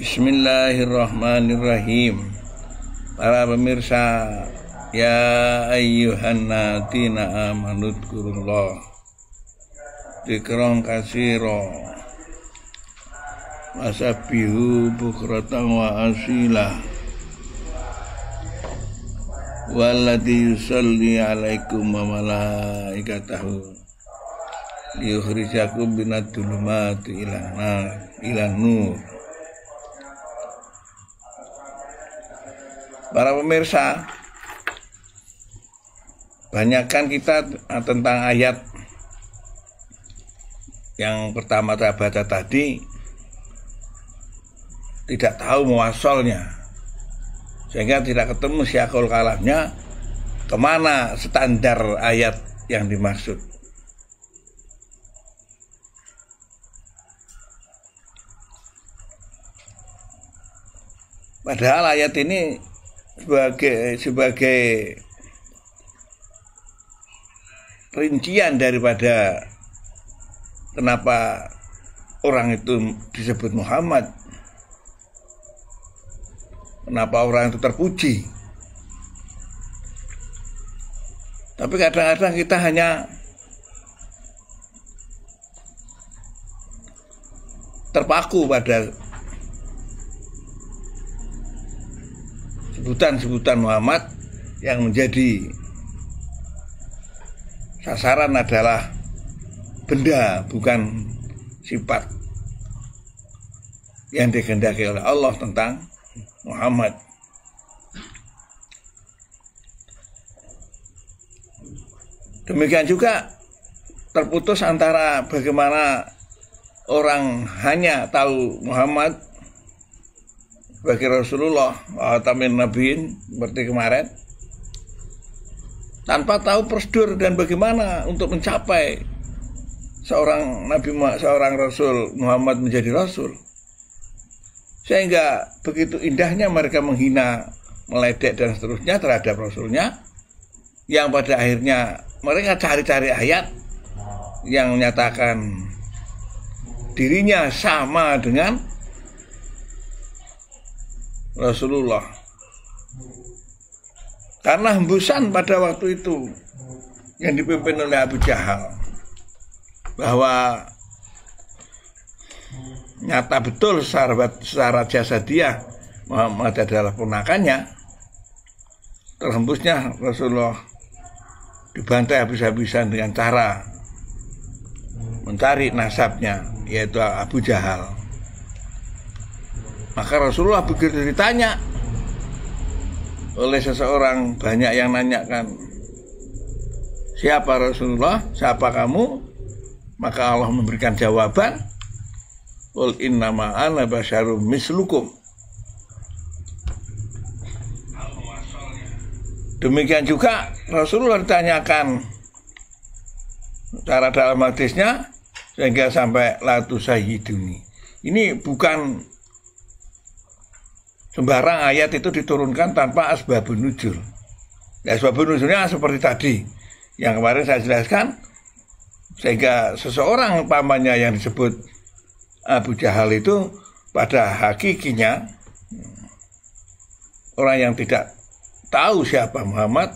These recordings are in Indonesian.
Bismillahirrahmanirrahim. Para pemirsa, ya ayyuhan ladina amanu dzkurullah dzikran katsira wasabbihu bukratan wa asila walladzi yusalli alaikum wa malaikatahu liyukhrijakum minadh dhulumati ilan nur. Para pemirsa, banyakkan kita tentang ayat yang pertama saya baca tadi tidak tahu muasalnya, sehingga tidak ketemu syakul kalamnya, kemana standar ayat yang dimaksud. Padahal ayat ini sebagai rincian daripada kenapa orang itu disebut Muhammad, kenapa orang itu terpuji. Tapi kadang-kadang kita hanya terpaku pada sebutan-sebutan Muhammad, yang menjadi sasaran adalah benda, bukan sifat yang dikehendaki oleh Allah tentang Muhammad. Demikian juga terputus antara bagaimana orang hanya tahu Muhammad sebagai Rasulullah Atamin Nabiin seperti kemarin, tanpa tahu prosedur dan bagaimana untuk mencapai seorang Nabi, seorang Rasul Muhammad menjadi Rasul, sehingga begitu indahnya mereka menghina, meledek dan seterusnya terhadap Rasulnya, yang pada akhirnya mereka cari-cari ayat yang menyatakan dirinya sama dengan Rasulullah. Karena hembusan pada waktu itu yang dipimpin oleh Abu Jahal, bahwa nyata betul secara jasadiah Muhammad adalah ponakannya, terhembusnya Rasulullah dibantai habis-habisan dengan cara mencari nasabnya, yaitu Abu Jahal. Maka Rasulullah begitu ditanya oleh seseorang, banyak yang nanyakan, siapa Rasulullah, siapa kamu? Maka Allah memberikan jawaban, qul innama ana basyarum mislukum. Demikian juga Rasulullah ditanyakan cara dalam hadisnya, sehingga sampai la tusayyiduni. Ini bukan sembarang ayat itu diturunkan tanpa asbabun nuzul. Ya, asbabun nuzulnya seperti tadi yang kemarin saya jelaskan, sehingga seseorang pamannya yang disebut Abu Jahal itu pada hakikinya orang yang tidak tahu siapa Muhammad,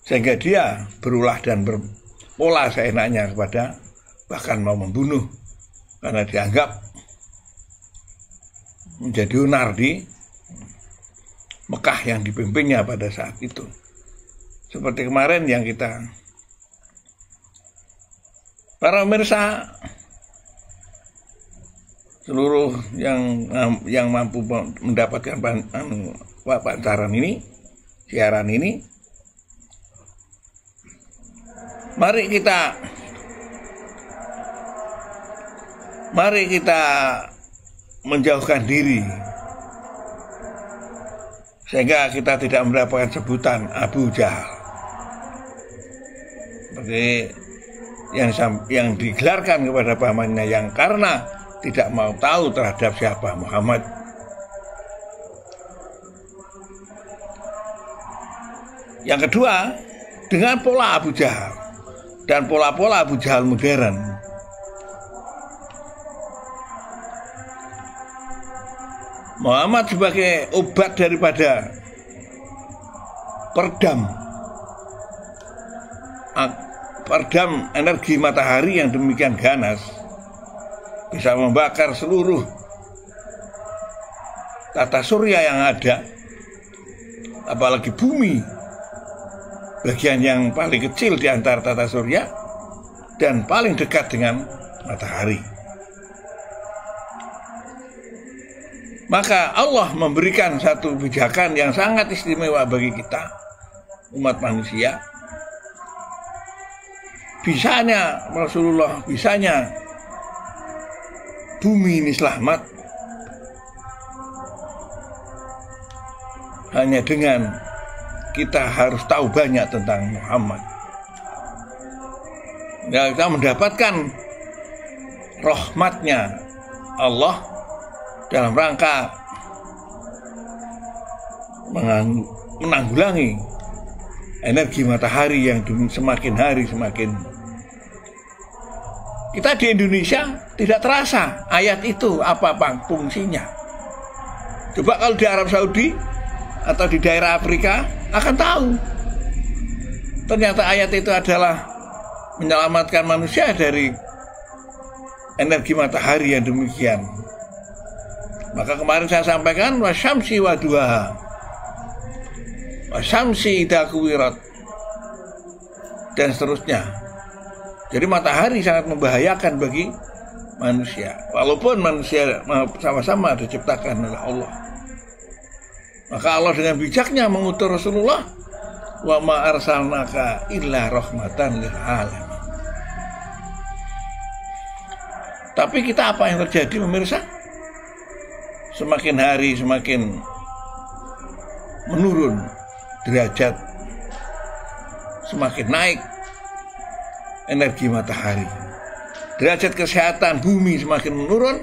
sehingga dia berulah dan berpola seenaknya kepada, bahkan mau membunuh, karena dianggap menjadi onar di Mekah yang dipimpinnya pada saat itu. Seperti kemarin yang kita, para pemirsa, seluruh yang mampu mendapatkan pancaran ini, siaran ini, mari kita menjauhkan diri, sehingga kita tidak mendapatkan sebutan Abu Jahal seperti yang digelarkan kepada pamannya, yang karena tidak mau tahu terhadap siapa Muhammad. Yang kedua, dengan pola Abu Jahal dan pola-pola Abu Jahal modern, Muhammad sebagai obat daripada peredam energi matahari yang demikian ganas, bisa membakar seluruh tata surya yang ada, apalagi bumi, bagian yang paling kecil di antara tata surya dan paling dekat dengan matahari. Maka Allah memberikan satu pijakan yang sangat istimewa bagi kita, umat manusia. Bisanya Rasulullah, bisanya bumi ini selamat hanya dengan kita harus tahu banyak tentang Muhammad. Ya, kita mendapatkan rahmatnya Allah dalam rangka menanggulangi energi matahari yang semakin hari semakin. Kita di Indonesia tidak terasa ayat itu apa fungsinya. Coba kalau di Arab Saudi atau di daerah Afrika akan tahu. Ternyata ayat itu adalah menyelamatkan manusia dari energi matahari yang demikian. Maka kemarin saya sampaikan wasyamsi waduha, wasyamsi idza kuwirat, dan seterusnya. Jadi matahari sangat membahayakan bagi manusia, walaupun manusia sama-sama diciptakan oleh Allah. Maka Allah dengan bijaknya mengutus Rasulullah, wa ma arsalnaka illa rahmatan lil alamin. Tapi kita apa yang terjadi pemirsa? Semakin hari semakin menurun derajat, semakin naik energi matahari. Derajat kesehatan bumi semakin menurun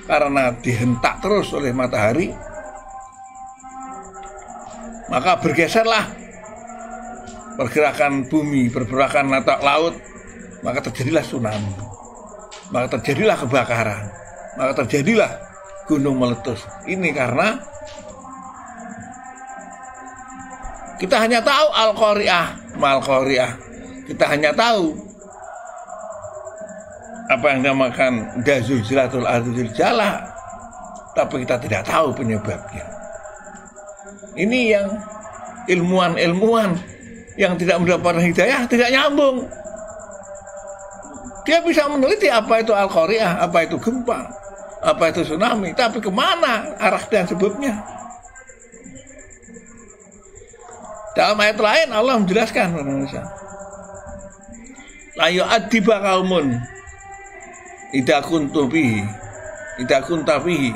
karena dihentak terus oleh matahari. Maka bergeserlah pergerakan bumi, pergerakan laut, maka terjadilah tsunami, maka terjadilah kebakaran, maka terjadilah gunung meletus. Ini karena kita hanya tahu Al-Qari'ah, Mal-Qari'ah. Kita hanya tahu apa yang dinamakan Zulzilatul Ardi Zilzalah, tapi kita tidak tahu penyebabnya. Ini yang ilmuwan yang tidak mendapatkan hidayah tidak nyambung. Dia bisa meneliti apa itu Al-Qari'ah, apa itu gempa, apa itu tsunami, tapi kemana arah dan sebabnya. Dalam ayat lain Allah menjelaskan, la yu'adziba qaumun idza kunta bihi.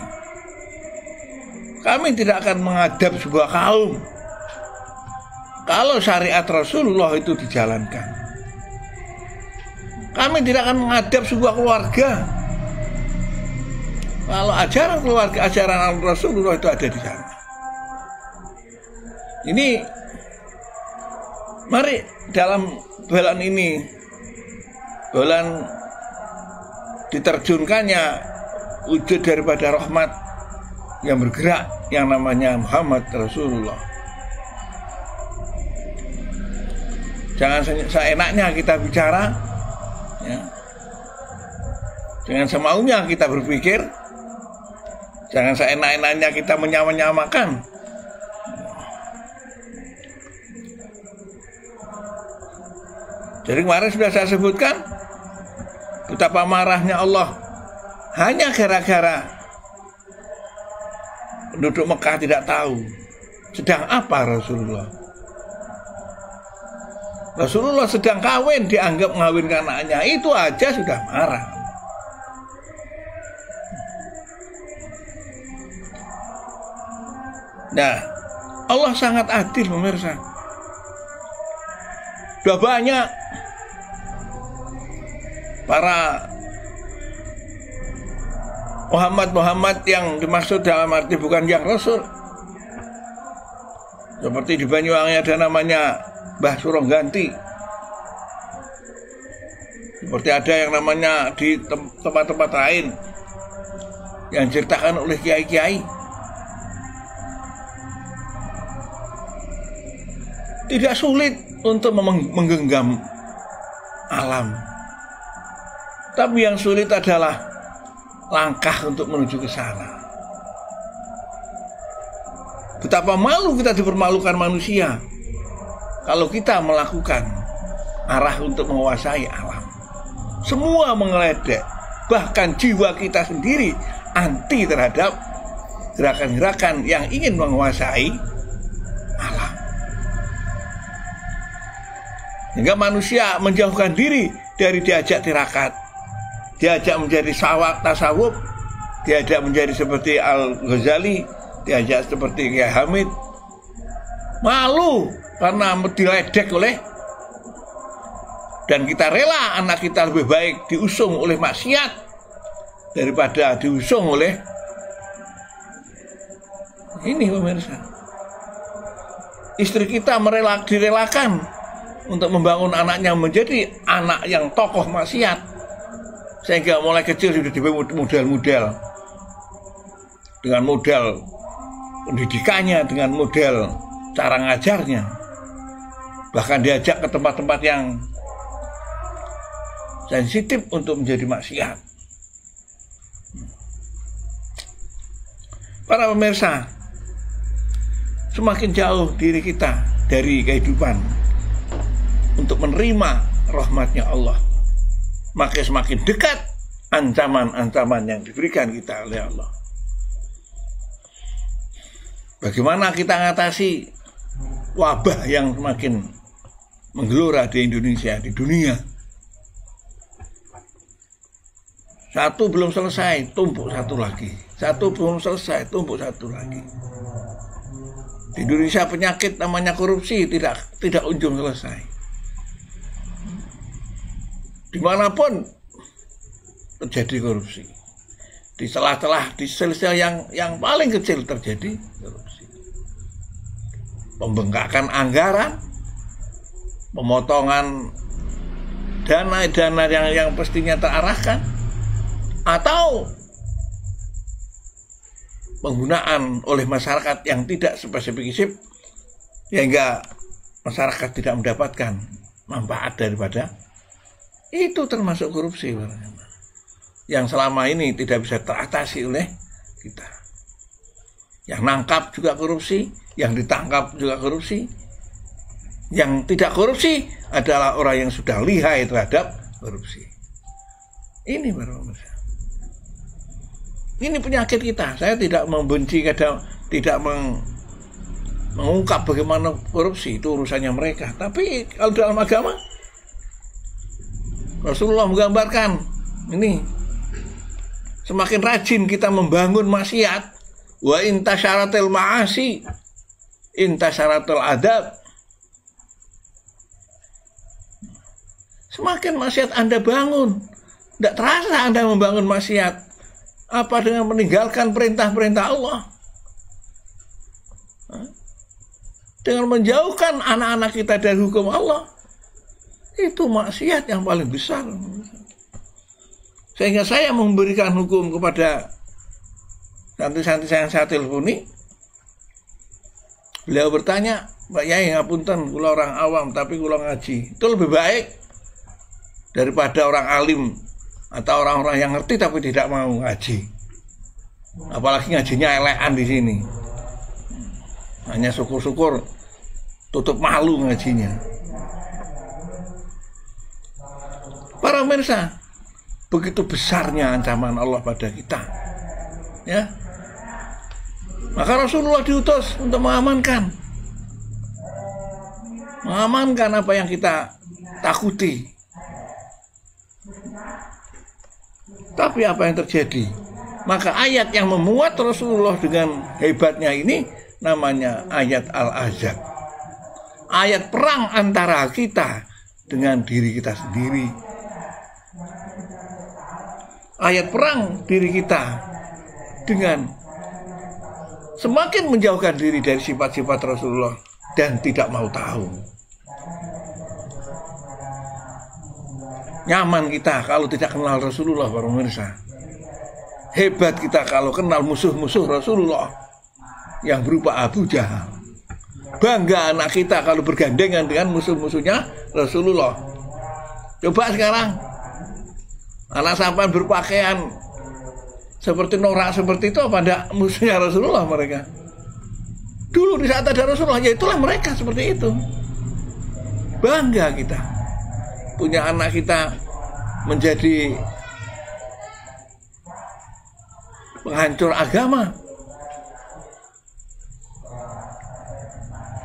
Kami tidak akan mengadab sebuah kaum kalau syariat Rasulullah itu dijalankan. Kami tidak akan mengadab sebuah keluarga kalau ajaran keluarga, ajaran Rasulullah itu ada di sana. Ini mari dalam bulan ini, bulan diterjunkannya wujud daripada rahmat yang bergerak yang namanya Muhammad Rasulullah. Jangan seenaknya kita bicara, ya. Jangan semaunya kita berpikir, jangan seenak-enaknya kita menyamakan. Jadi kemarin sudah saya sebutkan betapa marahnya Allah hanya gara-gara penduduk Mekah tidak tahu sedang apa Rasulullah. Rasulullah sedang kawin, dianggap mengawinkan anaknya, itu aja sudah marah. Nah, Allah sangat adil pemirsa. Sudah banyak para Muhammad yang dimaksud dalam arti bukan yang Rasul. Seperti di Banyuwangi ada namanya Mbah Surongganti. Seperti ada yang namanya di tempat-tempat lain yang diceritakan oleh kiai-kiai. tidak sulit untuk menggenggam alam. Tapi yang sulit adalah langkah untuk menuju ke sana. Betapa malu kita dipermalukan manusia kalau kita melakukan arah untuk menguasai alam. Semua mengeledek, bahkan jiwa kita sendiri anti terhadap gerakan-gerakan yang ingin menguasai alam. Hingga manusia menjauhkan diri dari diajak tirakat, diajak menjadi tasawuf, diajak menjadi seperti Al-Ghazali, diajak seperti Kiai Hamid. Malu karena diledek oleh, dan kita rela anak kita lebih baik diusung oleh maksiat daripada diusung oleh ini. Pemirsa, istri kita direlakan untuk membangun anaknya menjadi anak yang tokoh maksiat, sehingga mulai kecil sudah diberi model-model, dengan model pendidikannya, dengan model cara ngajarnya, bahkan diajak ke tempat-tempat yang sensitif untuk menjadi maksiat. Para pemirsa, semakin jauh diri kita dari kehidupan untuk menerima rahmatnya Allah, maka semakin dekat ancaman-ancaman yang diberikan kita oleh Allah. Bagaimana kita mengatasi wabah yang semakin menggelora di Indonesia, di dunia? Satu belum selesai, tumpuk satu lagi. Satu belum selesai, tumpuk satu lagi. Di Indonesia penyakit namanya korupsi tidak ujung selesai. Dimanapun terjadi korupsi. Di celah-celah, di sel-sel yang paling kecil terjadi korupsi. Pembengkakan anggaran, pemotongan dana-dana yang pastinya terarahkan, atau penggunaan oleh masyarakat yang tidak spesifik, sehingga masyarakat tidak mendapatkan manfaat daripada itu, termasuk korupsi yang selama ini tidak bisa teratasi oleh kita. Yang nangkap juga korupsi, yang ditangkap juga korupsi. Yang tidak korupsi adalah orang yang sudah lihai terhadap korupsi. Ini baru masalah. Ini penyakit kita. Saya tidak membenci, tidak mengungkap bagaimana korupsi, itu urusannya mereka. Tapi kalau dalam agama, Rasulullah menggambarkan ini, semakin rajin kita membangun maksiat, wa intasyaratil ma'asi intasyaratil adab, semakin maksiat Anda bangun, tidak terasa Anda membangun maksiat. Apa dengan meninggalkan perintah-perintah Allah, dengan menjauhkan anak-anak kita dari hukum Allah, itu maksiat yang paling besar. Sehingga saya memberikan hukum kepada santri-santri yang saya telponi. Beliau bertanya, Pak Yai, ngapunten, kula orang awam tapi kula ngaji. Itu lebih baik daripada orang alim atau orang-orang yang ngerti tapi tidak mau ngaji. Apalagi ngajinya elekan di sini. Hanya syukur-syukur tutup malu ngajinya. Para pemirsa, begitu besarnya ancaman Allah pada kita, ya. Maka Rasulullah diutus untuk mengamankan apa yang kita takuti. Tapi apa yang terjadi? Maka ayat yang memuat Rasulullah dengan hebatnya ini namanya ayat Al-Ahzab. Ayat perang antara kita dengan diri kita sendiri. Ayat perang diri kita dengan semakin menjauhkan diri dari sifat-sifat Rasulullah dan tidak mau tahu. Nyaman kita kalau tidak kenal Rasulullah, para pemirsa. Hebat kita kalau kenal musuh-musuh Rasulullah yang berupa Abu Jahal, Bangga anak kita kalau bergandengan dengan musuh-musuhnya Rasulullah. Coba sekarang anak sampean berpakaian seperti norak seperti itu, apa enggak musuhnya Rasulullah mereka? Dulu di saat ada Rasulullah, ya itulah mereka seperti itu. Bangga kita punya anak kita menjadi penghancur agama.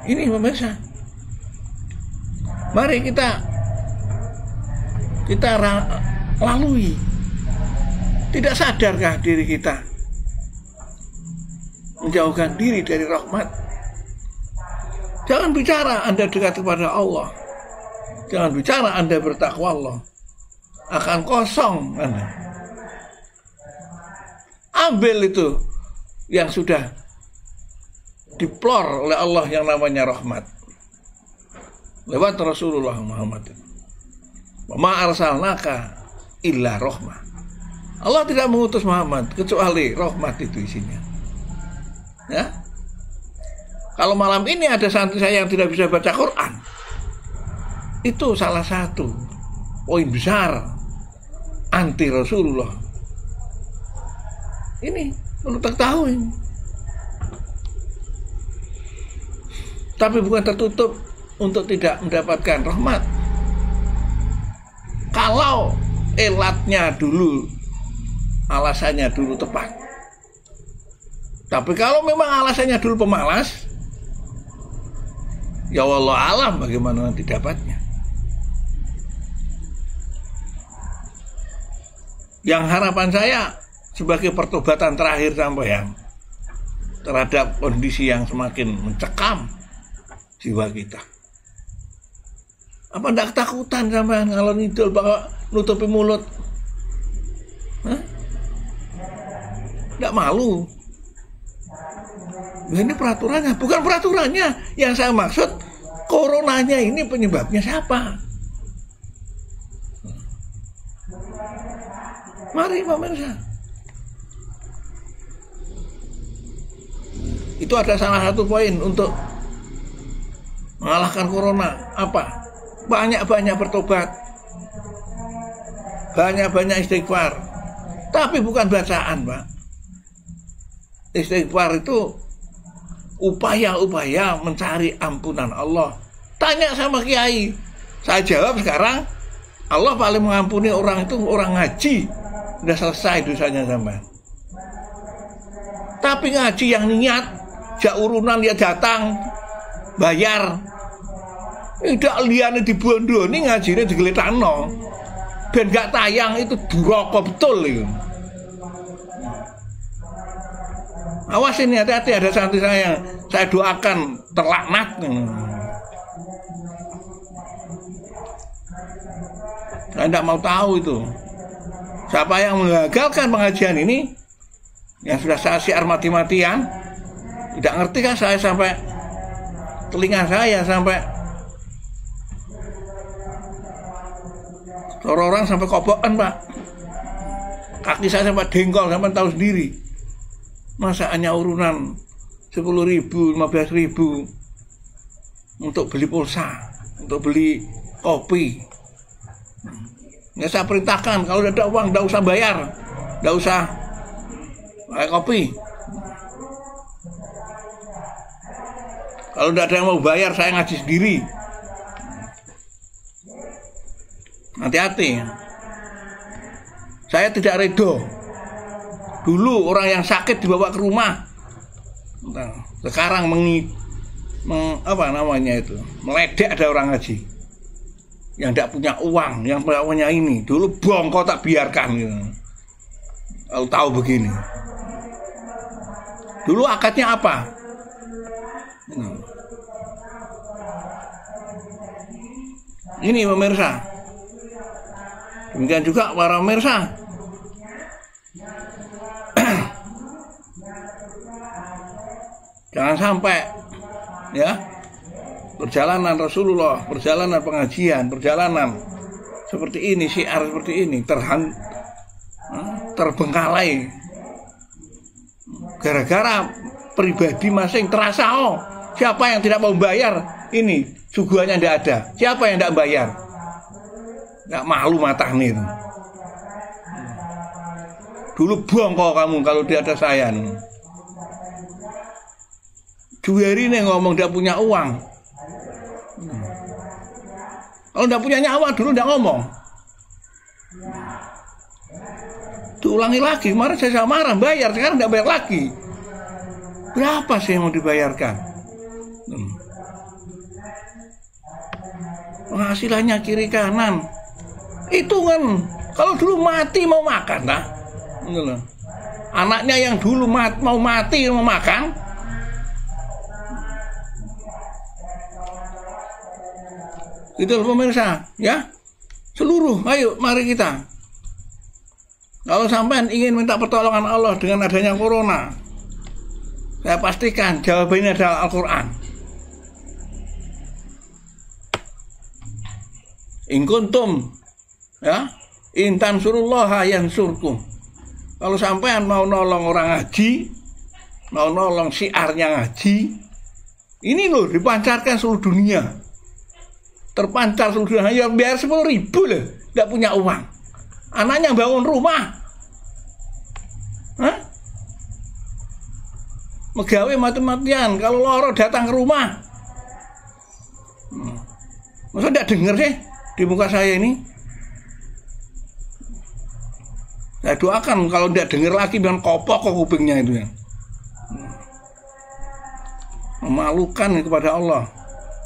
Ini pemirsa, mari kita lalui. Tidak sadarkah diri kita menjauhkan diri dari rahmat? Jangan bicara Anda dekat kepada Allah, jangan bicara Anda bertakwa Allah, akan kosong Anda. Ambil itu yang sudah diplor oleh Allah yang namanya rahmat lewat Rasulullah Muhammad. Wa ma arsalnaka illa rahmah. Allah tidak mengutus Muhammad kecuali rahmat itu isinya. Ya. Kalau malam ini ada santri saya yang tidak bisa baca Quran, itu salah satu poin besar anti Rasulullah. Ini perlu diketahui. Tapi bukan tertutup untuk tidak mendapatkan rahmat. Kalau elatnya dulu, alasannya dulu tepat. Tapi kalau memang alasannya dulu pemalas, ya wallahu alam bagaimana nanti dapatnya. Yang harapan saya sebagai pertobatan terakhir sampeyan terhadap kondisi yang semakin mencekam jiwa kita. Apa ndak ketakutan sampean kalau ngidul bakal nutupi mulut? Hah? Ndak malu? Ini peraturannya, bukan peraturannya. Yang saya maksud, coronanya ini penyebabnya siapa? Mari pemirsa. Itu ada salah satu poin untuk mengalahkan corona. Apa? Banyak-banyak bertobat, banyak-banyak istighfar. Tapi bukan bacaan, Pak. Istighfar itu upaya-upaya mencari ampunan Allah. Tanya sama kiai. Saya jawab sekarang, Allah paling mengampuni orang itu orang ngaji. Udah selesai dosanya sama. Tapi ngaji yang niat, jak urunan dia datang, bayar. Tidak liane dibondo, ini ngajinya digeletakno. Ben gak tayang itu duraka betul itu. Awas ini, hati-hati, ada santri saya doakan terlaknat. Saya tidak mau tahu itu. Siapa yang menggagalkan pengajian ini, yang sudah saya siar mati-matian, tidak ngerti kan saya sampai telinga saya sampai orang sampai kobokan, Pak. Kaki saya sampai dengkol, sampai tahu sendiri. Masa hanya urunan 10.000, 15.000 untuk beli pulsa, untuk beli kopi. Ya saya perintahkan, kalau ada uang tidak usah bayar, tidak usah pakai kopi. Kalau tidak ada yang mau bayar, saya ngaji sendiri. Hati-hati. Saya tidak ridho. Dulu orang yang sakit dibawa ke rumah. Sekarang meledek ada orang ngaji yang tidak punya uang, yang punya ini. Dulu bongkok tak biarkan gitu. Kalau tahu begini. Dulu akadnya apa? Ini pemirsa. Demikian juga para pemirsa. Jangan sampai ya perjalanan Rasulullah, perjalanan pengajian, perjalanan seperti ini, syiar seperti ini terbengkalai gara-gara pribadi masing terasa Siapa yang tidak mau bayar? Ini suguhannya tidak ada. Siapa yang tidak bayar? Nggak malu mata nih. Dulu bongkok kamu kalau tidak ada saya nih. Juweri nih ngomong tidak punya uang. Kalau tidak punya nyawa dulu tidak ngomong. Diulangi lagi, kemarin saya marah bayar, sekarang tidak bayar lagi. Berapa sih yang mau dibayarkan? Penghasilannya kiri kanan. Itu kan kalau dulu mati mau makan lah. Anaknya yang dulu mau mati mau makan. Itu pemirsa, ya. Seluruh, ayo mari kita. Kalau sampean ingin minta pertolongan Allah dengan adanya corona, saya pastikan jawabannya adalah Al-Quran. In kuntum, ya, in tansurullaha yansurkum. Kalau sampean mau nolong orang ngaji, mau nolong syiarnya ngaji, ini loh dipancarkan seluruh dunia. Terpancar seluruh dunia, ya biar 10.000 loh, tidak punya uang. Anaknya bangun rumah, megawe mati-matian. Kalau loro datang ke rumah, masa tidak dengar sih di muka saya ini? Saya doakan kalau tidak dengar lagi dengan kopok kok kupingnya itu ya. Memalukan kepada Allah.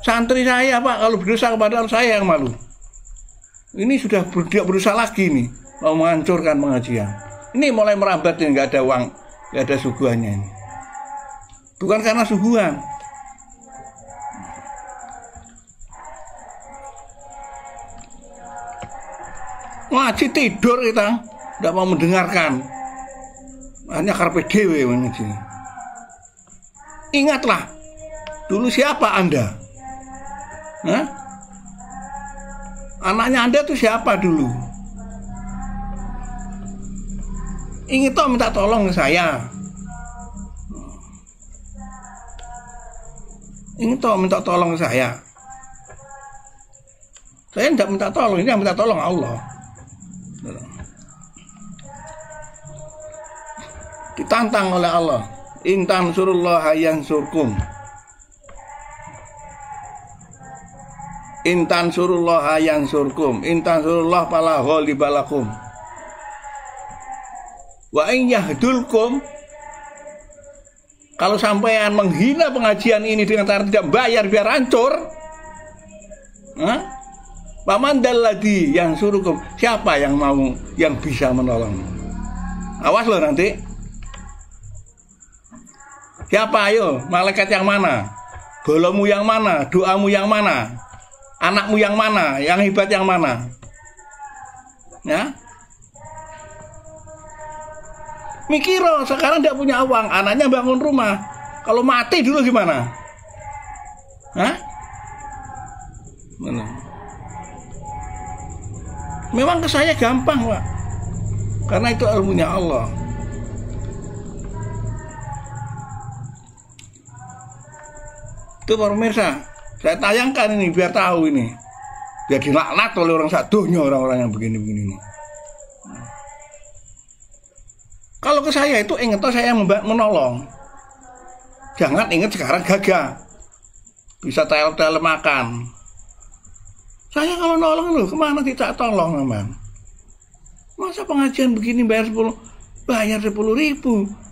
Santri saya Pak, kalau berdosa kepada Allah saya yang malu. Ini sudah berusaha lagi nih, mau menghancurkan pengajian. Ini mulai merambat nih, nggak ada uang, nggak ada suguhannya ini. Bukan karena suguhan. Ngaji tidur kita, tidak mau mendengarkan. Hanya karpe dewe mengaji. Ingatlah, dulu siapa Anda? Anaknya Anda tuh siapa dulu? Ingin toh minta tolong ke saya. Ingin toh minta tolong ke saya. Saya tidak minta tolong, ini yang minta tolong Allah. Ditantang oleh Allah. In tansurullaha yansurkum. In tansurullaha yansurkum. In tansurullah fala ghaliba lakum. Wa in yahdulkum. Kalau sampean menghina pengajian ini dengan cara tidak bayar biar hancur, paman dalladzi yansurukum. Siapa yang mau, yang bisa menolong? Awas loh nanti. Siapa ayo? Malaikat yang mana? Bolomu yang mana? Doamu yang mana? Anakmu yang mana? Yang hebat yang mana? Ya? Mikiro sekarang tidak punya uang, anaknya bangun rumah. Kalau mati dulu gimana? Mana? Memang ke saya gampang Pak, karena itu ilmunya Allah. Itu pemirsa, saya tayangkan ini biar tahu ini, biar dilaknat oleh orang saduhnya orang-orang yang begini-begini. Kalau ke saya itu ingat toh saya menolong. Jangan ingat sekarang gagah. Bisa tel-tel makan. Saya kalau nolong loh, kemana kita tolong aman? Masa pengajian begini bayar 10.000.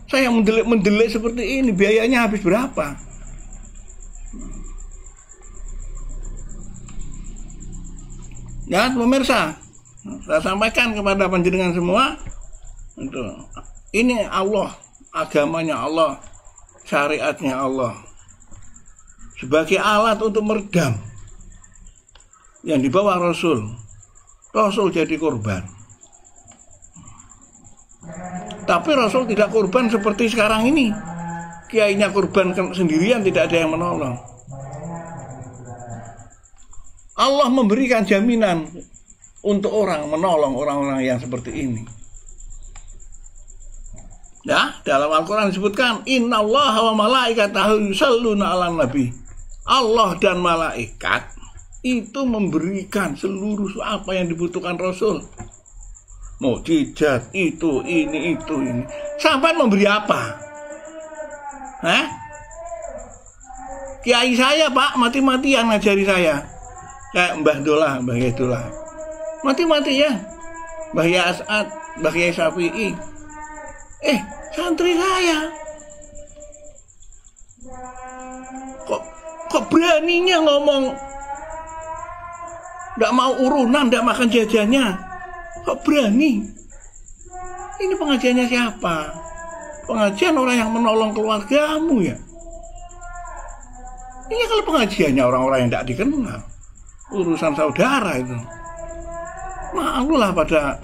Saya mendelik seperti ini, biayanya habis berapa? Ya pemirsa, saya sampaikan kepada panjenengan semua, itu ini Allah, agamanya Allah, syariatnya Allah, sebagai alat untuk meredam yang dibawa Rasul. Rasul jadi korban, tapi Rasul tidak korban seperti sekarang ini. Kiainya korban sendirian, tidak ada yang menolong. Allah memberikan jaminan untuk orang menolong orang-orang yang seperti ini. Ya, dalam Al-Quran disebutkan innallaha wa malaikatahu yusholluna 'alan nabi. Allah dan malaikat itu memberikan seluruh apa yang dibutuhkan Rasul. Mukjizat itu, ini. Sampai memberi apa? Kiai saya Pak mati-matian ngajari saya. Kayak Mbah Dolah, Mbah Yaidolah. Mati-matian. Mbah Yas'ad, Mbah Yai Syafi'i. Santri saya. Kok beraninya ngomong nggak mau urunan, nggak makan jajannya? Kok berani? Ini pengajiannya siapa? Pengajian orang yang menolong keluargamu ya. Ini kalau pengajiannya orang-orang yang tidak dikenal, urusan saudara itu. Malulah pada.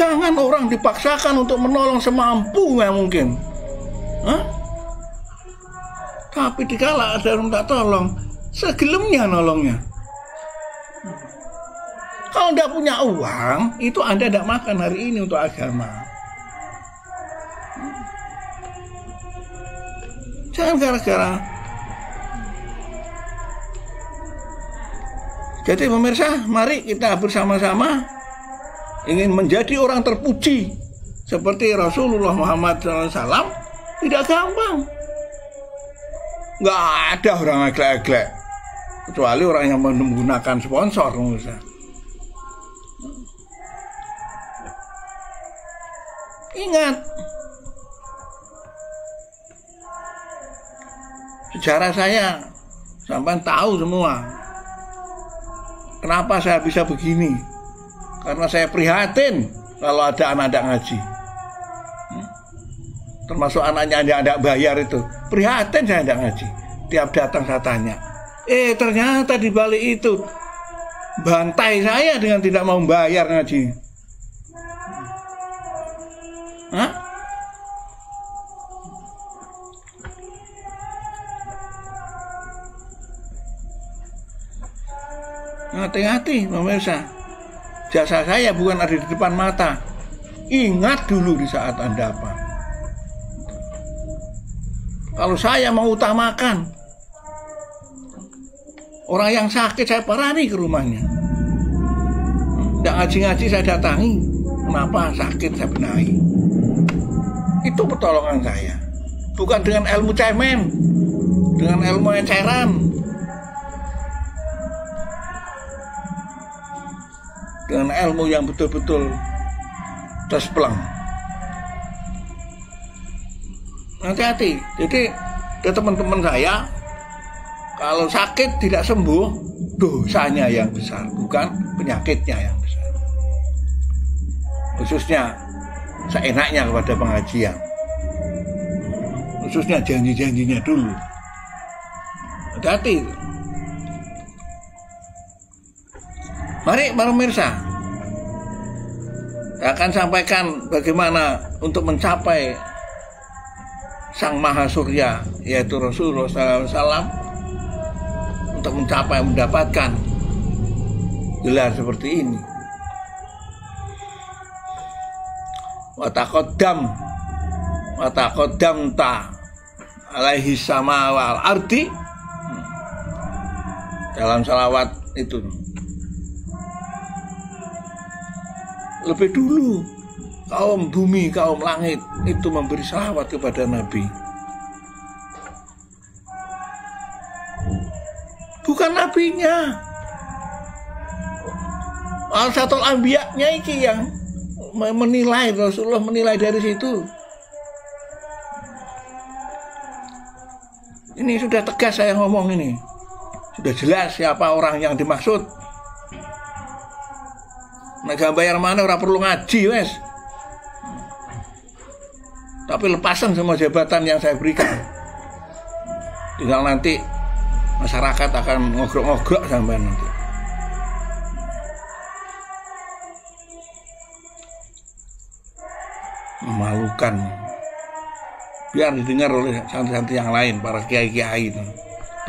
Jangan orang dipaksakan untuk menolong semampunya mungkin. Tapi dikala ada orang tak tolong, segelemnya nolongnya. Kalau tidak punya uang, itu Anda tidak makan hari ini untuk agama. Jangan gara-gara. Jadi pemirsa, mari kita bersama-sama ingin menjadi orang terpuji seperti Rasulullah Muhammad SAW. Tidak gampang. Nggak ada orang eglek-eglek kecuali orang yang menggunakan sponsor. Ingat, sejarah saya sampai tahu semua. Kenapa saya bisa begini? Karena saya prihatin kalau ada anak tidak ngaji. Termasuk anaknya yang tidak bayar itu. Prihatin saya tidak ngaji. Tiap datang saya tanya. Ternyata di balik itu bantai saya dengan tidak mau bayar ngaji. Hati-hati pemirsa. Jasa saya bukan ada di depan mata. Ingat dulu di saat Anda apa. Kalau saya mau utamakan orang yang sakit, saya parani ke rumahnya. Tidak ngaji-ngaji saya datangi. Kenapa sakit saya benahi. Itu pertolongan saya. Bukan dengan ilmu cemen, dengan ilmu enceran, dengan ilmu yang betul-betul tersplang. Hati-hati. Jadi ke teman-teman saya, kalau sakit tidak sembuh, dosanya yang besar, bukan penyakitnya yang besar. Khususnya seenaknya kepada pengajian, khususnya janji-janjinya dulu. Hati-hati. Mari para pemirsa, saya akan sampaikan bagaimana untuk mencapai Sang Maha Surya, yaitu Rasulullah SAW, untuk mencapai mendapatkan gelar seperti ini. Wa taqaddamta alaihi sama wal ardi. Dalam salawat itu lebih dulu kaum bumi, kaum langit itu memberi salawat kepada Nabi. Bukan nabinya. Al-Satul Anbiya-nya iki yang menilai, Rasulullah menilai dari situ. Ini sudah tegas saya ngomong ini. Sudah jelas siapa orang yang dimaksud. Nek bayar mana ora perlu ngaji wes. Tapi lepasan semua jabatan yang saya berikan. Tinggal nanti masyarakat akan ngogrok-ngogrok sampai nanti. Memalukan. Biar didengar oleh santri-santri yang lain, para kiai-kiai itu.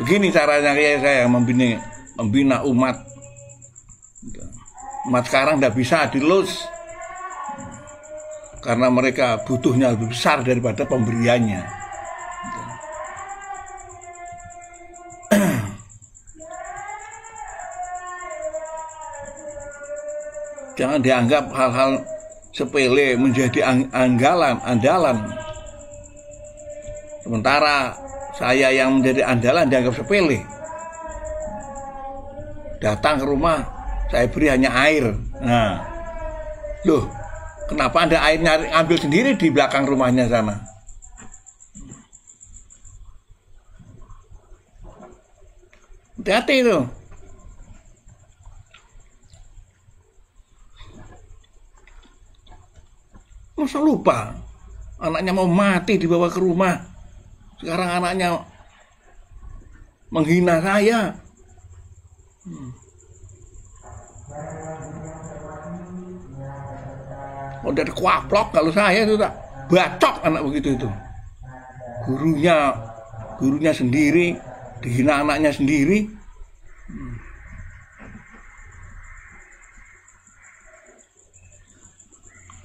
Begini caranya kiai saya membina umat. Umat sekarang tidak bisa dilus karena mereka butuhnya lebih besar daripada pemberiannya. Jangan dianggap hal-hal sepele menjadi andalan. Sementara saya yang menjadi andalan dianggap sepele. Datang ke rumah, saya beri hanya air. Nah, loh, kenapa Anda airnya ambil sendiri di belakang rumahnya sana? Hati-hati itu. Masa lupa anaknya mau mati dibawa ke rumah. Sekarang anaknya menghina saya. Udah dikuaplok kalau saya itu tak bacok anak begitu itu. Gurunya sendiri dihina anaknya sendiri.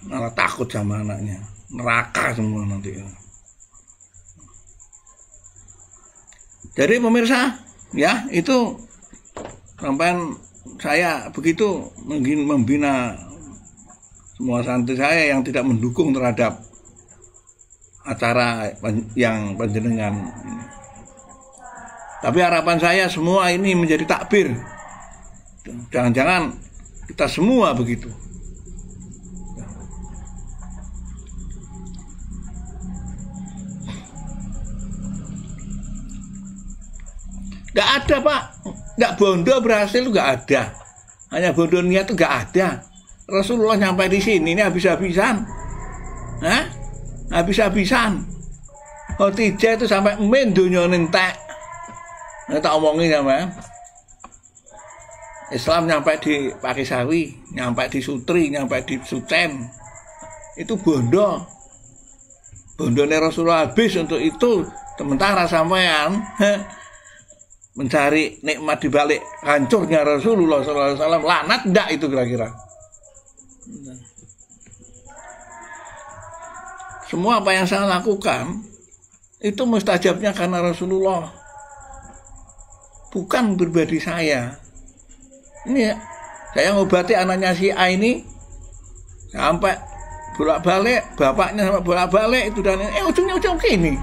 Malah takut sama anaknya, neraka semua nanti. Jadi pemirsa, ya itu sampai saya begitu membina semua santri saya yang tidak mendukung terhadap acara yang panjenengan. Tapi harapan saya semua ini menjadi takbir. Jangan-jangan kita semua begitu. Gak ada Pak, gak bondo berhasil gak ada. Hanya bondo niat itu gak ada. Rasulullah nyampai di sini ini habis-habisan, habis-habisan. Khadijah itu sampai men dunia nentek. Nah, tak omongin sama Islam nyampe di Pakisawi, nyampe di Sutri, nyampe di Sucen. Itu bondo. Bondone Rasulullah habis untuk itu. Sementara sampean mencari nikmat di balik hancurnya Rasulullah SAW. Laknat enggak itu kira-kira? Semua apa yang saya lakukan itu mustajabnya karena Rasulullah, bukan pribadi saya. Ini ya, saya ngobati anaknya si A ini sampai bolak-balik, bapaknya sampai bolak-balik itu dan ujung-ujung gini.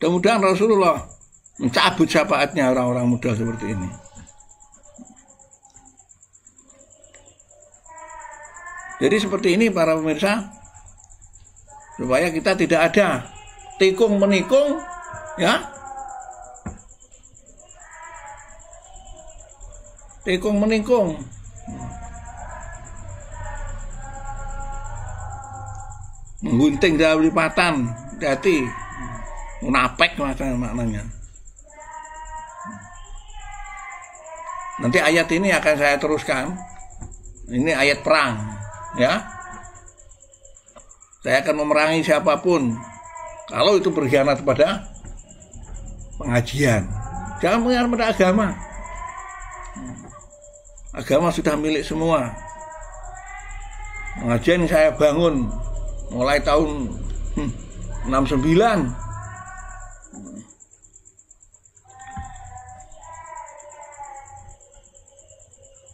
Mudah-mudahan Rasulullah mencabut syafaatnya orang-orang muda seperti ini. Jadi seperti ini para pemirsa, supaya kita tidak ada tikung menikung, ya, tikung menikung, menggunting dalam lipatan, hati. Munafik maknanya. Nanti ayat ini akan saya teruskan. Ini ayat perang, ya. Saya akan memerangi siapapun kalau itu berkhianat pada pengajian. Jangan mengkhianat pada agama. Agama sudah milik semua. Pengajian saya bangun mulai tahun 69.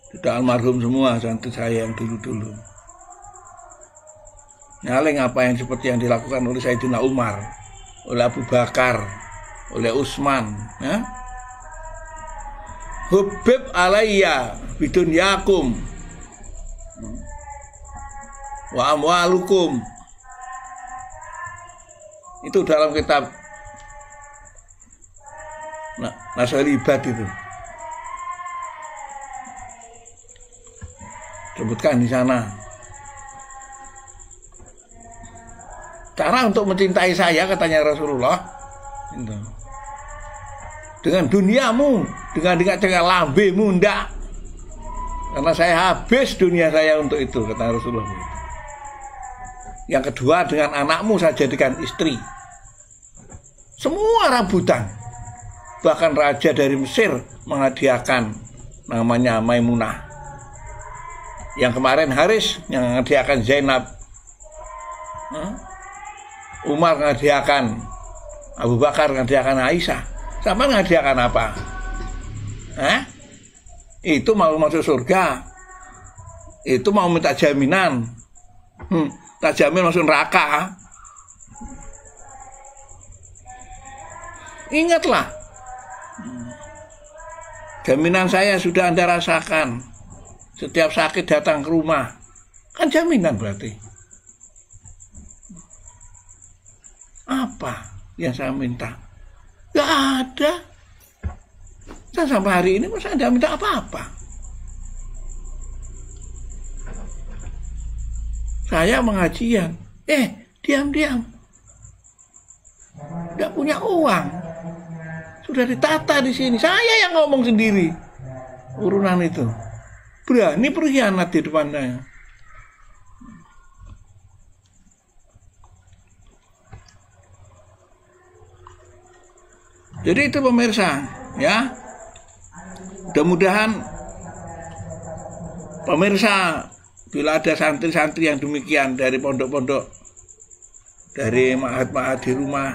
Sudah almarhum semua santri saya yang dulu-dulu. Nyaling apa yang seperti yang dilakukan oleh Sayyidina Umar, oleh Abu Bakar, oleh Utsman, ya. Hubib alayya bidunyakum wa amwalukum. Itu dalam kitab Nasalibat itu. Sebutkan di sana. Cara untuk mencintai saya katanya Rasulullah itu. Dengan duniamu, dengan lambemu ndak. Karena saya habis dunia saya untuk itu kata Rasulullah. Yang kedua, dengan anakmu saya jadikan istri. Semua rambutan. Bahkan raja dari Mesir menghadiahkan namanya Maimunah. Yang kemarin Haris yang menghadiahkan Zainab. Umar menghadiahkan Abu Bakar, menghadiahkan Aisyah. Sama menghadiahkan apa? Itu mau masuk surga. Itu mau minta jaminan. Tak jamin masuk neraka. Ingatlah. Jaminan saya sudah Anda rasakan. Setiap sakit datang ke rumah. Kan jaminan berarti. Apa yang saya minta? Gak ada. Dan sampai hari ini saya tidak minta apa-apa. Saya mengajian. Diam-diam. Tidak punya uang. Sudah ditata di sini. Saya yang ngomong sendiri. Urunan itu. Berani berkhianat di depan saya. Jadi itu pemirsa, ya. Mudah-mudahan pemirsa, bila ada santri-santri yang demikian dari pondok-pondok, dari ma'had-ma'had di rumah,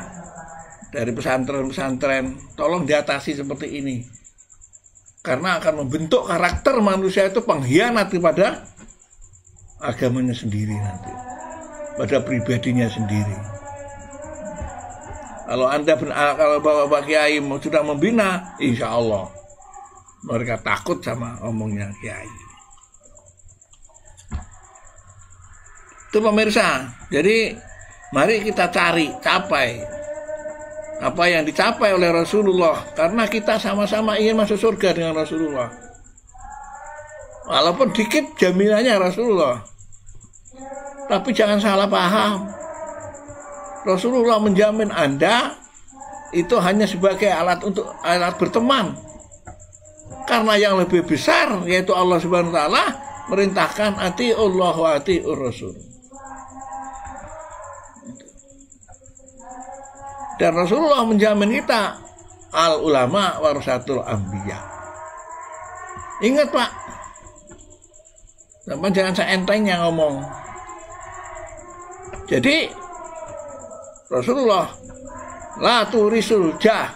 dari pesantren-pesantren, tolong diatasi seperti ini. Karena akan membentuk karakter manusia itu pengkhianat kepada agamanya sendiri nanti, pada pribadinya sendiri. Kalau Anda kalau Bapak Kiai sudah membina, insya Allah mereka takut sama omongnya Kiai. Itu pemirsa. Jadi mari kita capai apa yang dicapai oleh Rasulullah, karena kita sama-sama ingin masuk surga dengan Rasulullah. Walaupun dikit jaminannya Rasulullah, tapi jangan salah paham. Rasulullah menjamin Anda itu hanya sebagai alat berteman, karena yang lebih besar yaitu Allah Subhanahu wa taala merintahkan atiullah wa atiur rasul. Dan Rasulullah menjamin kita al ulama warasatul anbiya. Ingat Pak, sama jangan seentengnya ngomong. Jadi Rasulullah la turisul jah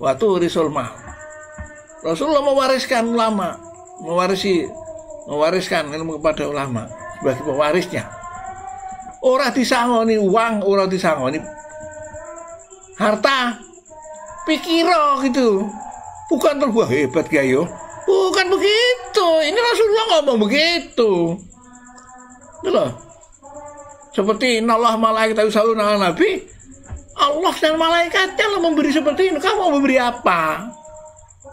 wa turisul mal. Rasulullah mewariskan ulama, mewariskan ilmu kepada ulama sebagai pewarisnya. Ora disangoni uang, ora disangoni harta, pikiro gitu. Bukan terbuah hebat Kiai. Bukan begitu. Ini Rasulullah ngomong begitu. Itu loh. Seperti Allah malaikat yusalluna ala nabi. Allah dan malaikatnya lah memberi seperti ini. Kamu mau memberi apa?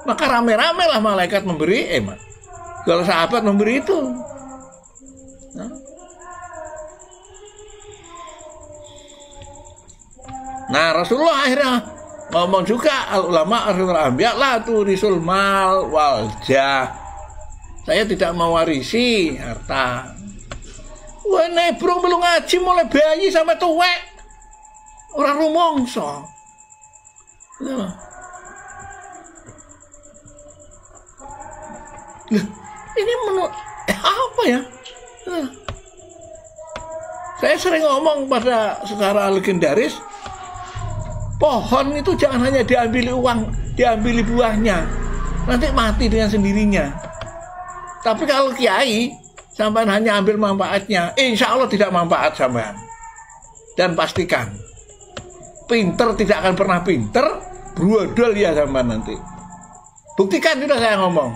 Maka rame-rame lah malaikat memberi. Kalau sahabat memberi itu. Nah Rasulullah akhirnya ngomong juga al ulama warasatul anbiya la turisul mal wal jah. Saya tidak mewarisi harta. Wah nebrong belum ngaji mulai bayi sampai tuwek. Orang rumongso. Loh, ini menurut apa ya? Saya sering ngomong pada secara legendaris, pohon itu jangan hanya diambil uang, diambil buahnya, nanti mati dengan sendirinya. Tapi kalau kiai, sampean hanya ambil manfaatnya, insya Allah tidak manfaat sampean. Dan pastikan, pinter tidak akan pernah pinter, brodol ya sampean nanti. Buktikan sudah saya ngomong.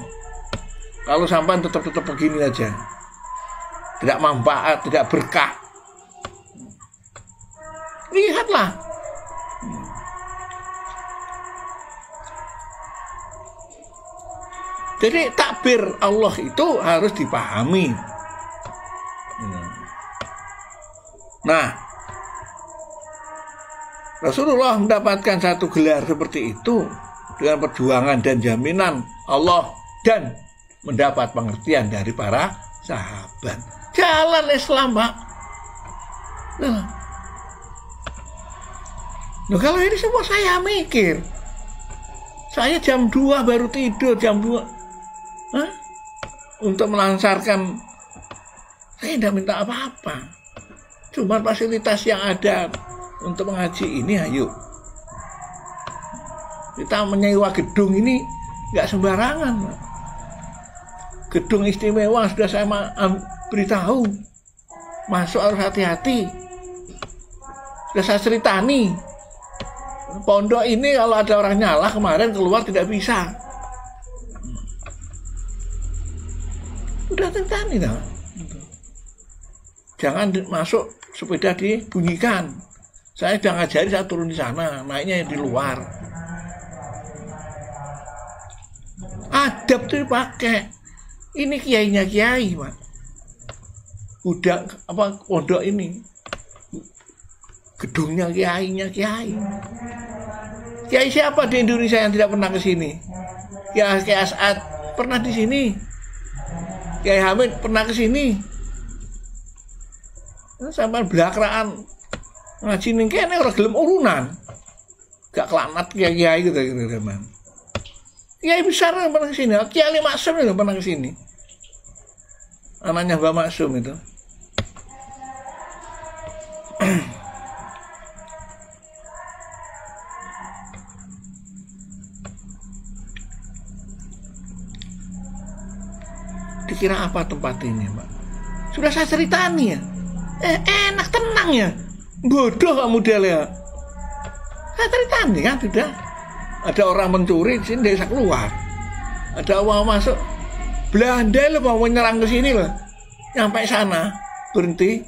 Kalau sampean tetap begini aja, tidak manfaat, tidak berkah. Lihatlah. Jadi takbir Allah itu harus dipahami. Nah, Rasulullah mendapatkan satu gelar seperti itu dengan perjuangan dan jaminan Allah dan mendapat pengertian dari para sahabat. Jalan Islam, Pak. Nah, kalau ini semua saya mikir, Saya jam 2 baru tidur, jam 2. Hah? Untuk melansarkan, saya tidak minta apa-apa. Cuma fasilitas yang ada untuk mengaji ini, ayo. Kita menyewa gedung ini nggak sembarangan. Gedung istimewa sudah saya beritahu. Masuk harus hati-hati. Sudah saya ceritani. Pondok ini kalau ada orang nyala kemarin keluar tidak bisa. Udah ceritani dah. Jangan masuk sepeda dibunyikan. Saya sudah ngajari, saya turun di sana, naiknya di luar. Adab tuh dipakai. Ini kiainya kiai, Pak. Udah apa pondok ini? Gedungnya kiainya kiai. Kiai siapa di Indonesia yang tidak pernah ke sini? Kiai As'ad pernah di sini. Kiai Hamid pernah ke sini. Sampai belakraan ngaji ning kene ora gelem urunan. Gak kelanat kiai-kiai gitu teman. Kiai besar yang pernah ke sini. Kiai Ali Maksum itu pernah ke sini. Anaknya Mbak Maksum itu. Dikira apa tempat ini, Pak? Sudah saya ceritani ya. Enak tenang ya. Bodoh kamu modelnya. Saya ceritani kan sudah. Ada orang mencuri di sini desa keluar. Ada orang masuk. Belanda lo mau menyerang ke sini loh. Sampai sana berhenti.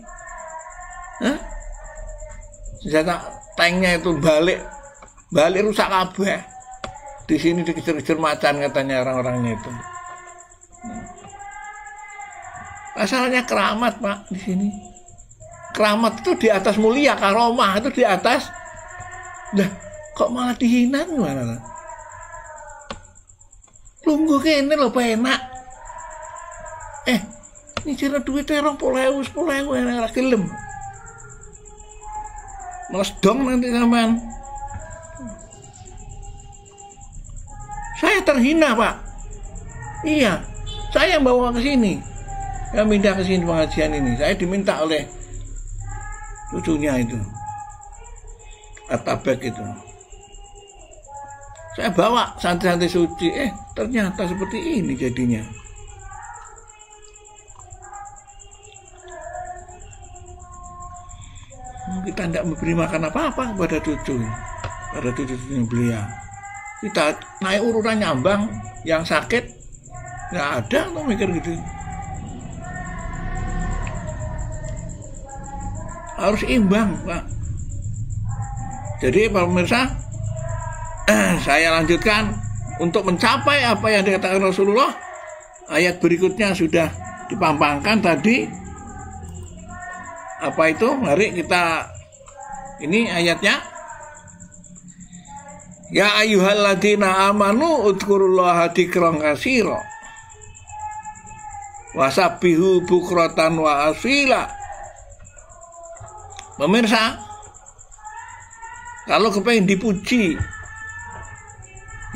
Hah? Senjata tanknya itu balik rusak kabeh. Di sini dikejar-kejar macan katanya orang-orangnya itu. Asalnya keramat, Pak, di sini. Keramat itu di atas mulia, karomah itu di atas. Nah, kok malah dihina gimana? Lungguh kene lho penak. Ini cira duitnya 20.000 ora gelem. Males dong nanti sampean. Saya terhina, Pak. Iya, saya yang bawa ke sini. Yang pindah ke sini pengajian ini. Saya diminta oleh cucunya itu. Atabek itu. Saya bawa santri-santri suci. Ternyata seperti ini jadinya. Kita tidak memberi makan apa-apa kepada cucu-cucunya beliau. Kita naik urutan nyambang, yang sakit nggak ada tuh mikir gitu. Harus imbang, Pak. Jadi para pemirsa, saya lanjutkan untuk mencapai apa yang dikatakan Rasulullah. Ayat berikutnya sudah dipampangkan tadi. Apa itu? Mari kita, ini ayatnya. Ya ayyuhalladzina amanu udzurullaha dzikran katsira wasabbihu bukratan wa asila. Pemirsa, kalau kepengen dipuji,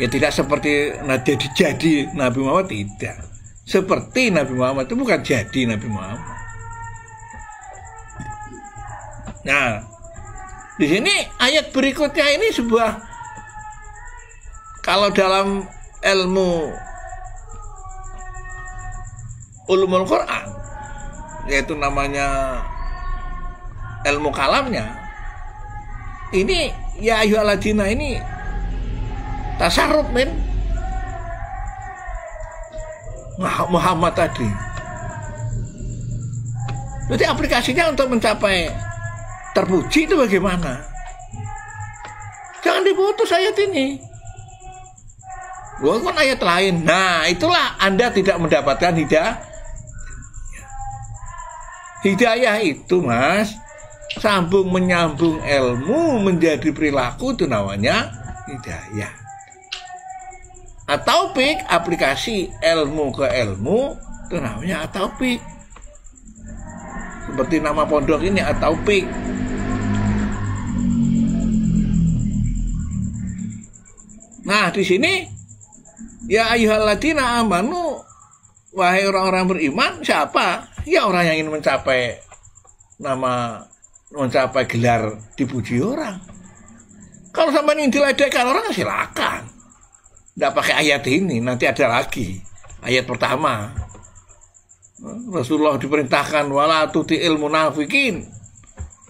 ya tidak seperti jadi Nabi Muhammad, tidak. Seperti Nabi Muhammad itu bukan jadi Nabi Muhammad. Nah, di sini ayat berikutnya ini sebuah, kalau dalam ilmu ulumul Quran, yaitu namanya ilmu kalamnya, ini ya ayyuhalladzina ini tasarruf min Muhammad tadi. Jadi aplikasinya untuk mencapai terpuji itu bagaimana? Jangan diputus ayat ini. Bukan ayat lain. Nah, itulah Anda tidak mendapatkan hidayah. Hidayah itu, Mas, sambung menyambung ilmu menjadi perilaku, itu namanya hidayah. Ataupik, aplikasi ilmu ke ilmu, itu namanya ataupik. Seperti nama pondok ini ataupik. Nah, di sini ya ayyuhalladzina amanu, wahai orang-orang beriman, siapa? Ya orang yang ingin mencapai gelar dipuji orang. Kalau sampai ingin diledekkan orang, silakan. Tidak pakai ayat ini, nanti ada lagi. Ayat pertama. Rasulullah diperintahkan wala tuti'il munafikin.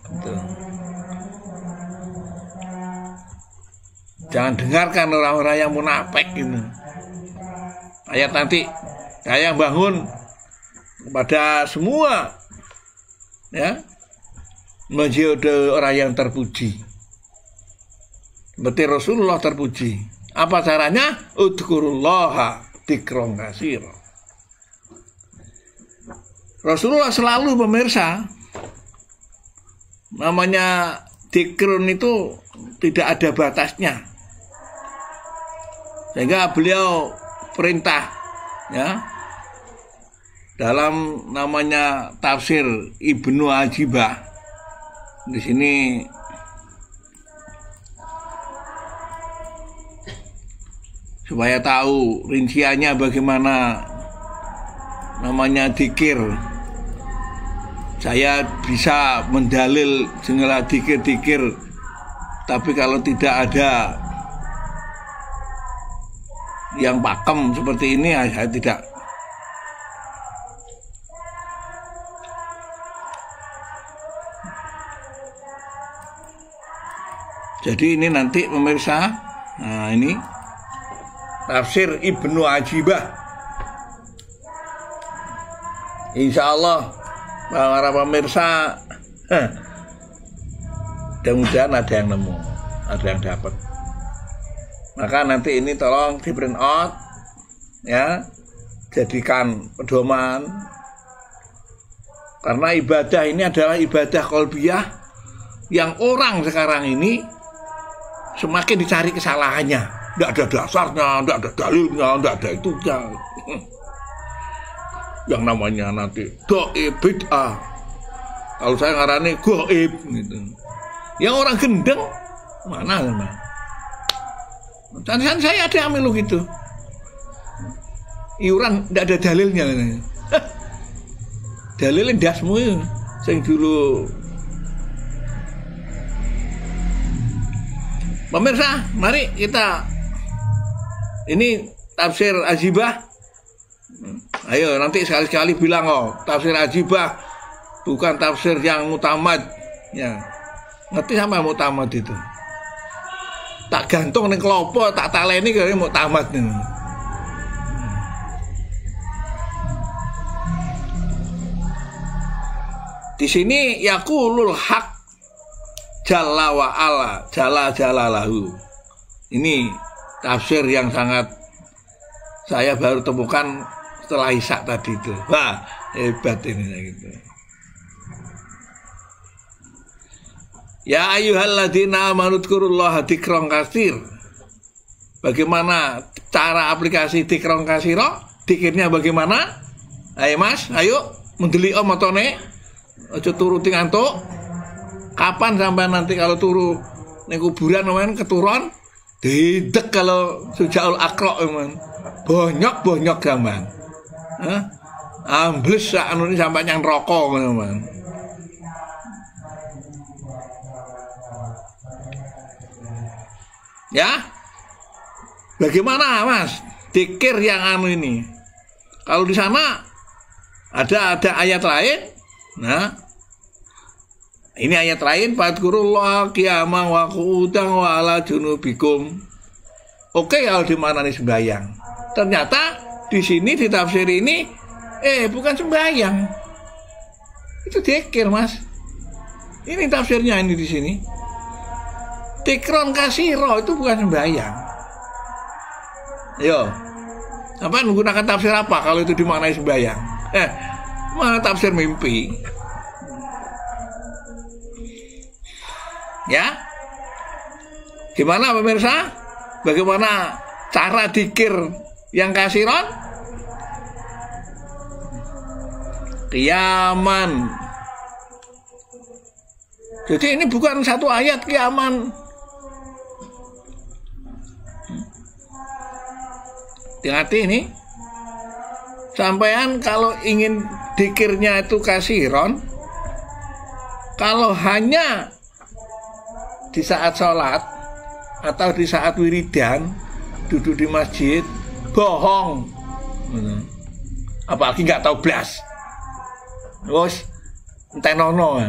Gitu. Jangan dengarkan orang-orang yang munafik ini. Ayat nanti saya bangun kepada semua, ya, menjadi orang yang terpuji. Seperti Rasulullah terpuji. Apa caranya? Udzurullaha dzikron katsira. Rasulullah selalu pemirsa, namanya dzikrun itu tidak ada batasnya. Sehingga beliau perintah, ya, dalam namanya tafsir Ibnu Ajibah. Di sini supaya tahu rinciannya bagaimana namanya dzikir. Saya bisa mendalil segala dzikir-dzikir, tapi kalau tidak ada yang pakem seperti ini, saya tidak. Jadi ini nanti pemirsa, nah ini tafsir Ibnu Ajibah. Insya Allah para pemirsa, mudah-mudahan ada yang nemu, ada yang dapat. Maka nanti ini tolong di print out, ya, jadikan pedoman. Karena ibadah ini adalah ibadah qalbiyah yang orang sekarang ini semakin dicari kesalahannya. Tidak ada dasarnya, tidak ada dalilnya, tidak ada itunya. Yang namanya nanti gaib bid'ah. Kalau saya ngarani gaib gitu. Yang orang gendeng mana teman? Dan saya ada amilu gitu. Iuran tidak ada dalilnya. Dalilnya dasmu sing dulu. Pemirsa, mari kita ini tafsir Ajibah. Ayo nanti sekali-sekali bilang, oh tafsir Ajibah bukan tafsir yang mutamad, ya. Ngerti sama mutamad itu? Tak gantung ning klopo, tak taleni kaya mutamad nih. Di sini yaqulul haq jalla wa ala jalla jalalahu. Ini tafsir yang sangat saya baru temukan setelah Isya tadi itu. Wah, hebat ini gitu. Ya ayyuhalladzina amanu dzkurullaha dzikron katsir. Bagaimana cara aplikasi dzikron katsira? Dzikirnya bagaimana? Ayo Mas, ayo mendelik matone. Aja turu ngantuk. Kapan sampai nanti kalau turu ning kuburan men keturun? Didek kalau sujaul akro men. Bonyok gaman. Ambles sak anu sampai nyang neraka ngono men. Ya, bagaimana Mas? Dzikir yang anu ini. Kalau di sana ada ayat lain. Nah, ini ayat lain. Fadkurullah qiyaman wa qu'udan wa ala junubikum. Oke, kalau di mana nih sembahyang? Ternyata di sini di tafsir ini, bukan sembahyang. Itu dzikir Mas. Ini tafsirnya ini di sini. Dzikron katsira itu bukan sembahyang. Yo, apa menggunakan tafsir apa kalau itu dimaknai sembahyang? Mana tafsir mimpi? Ya, gimana pemirsa? Bagaimana cara dzikir yang kasiron? Qiyaman. Jadi ini bukan satu ayat qiyaman. hati-hati ini. Sampean kalau ingin dikirnya itu kasiron, kalau hanya di saat sholat atau di saat wiridan duduk di masjid, bohong. Apalagi nggak tahu blas. Terus entenono.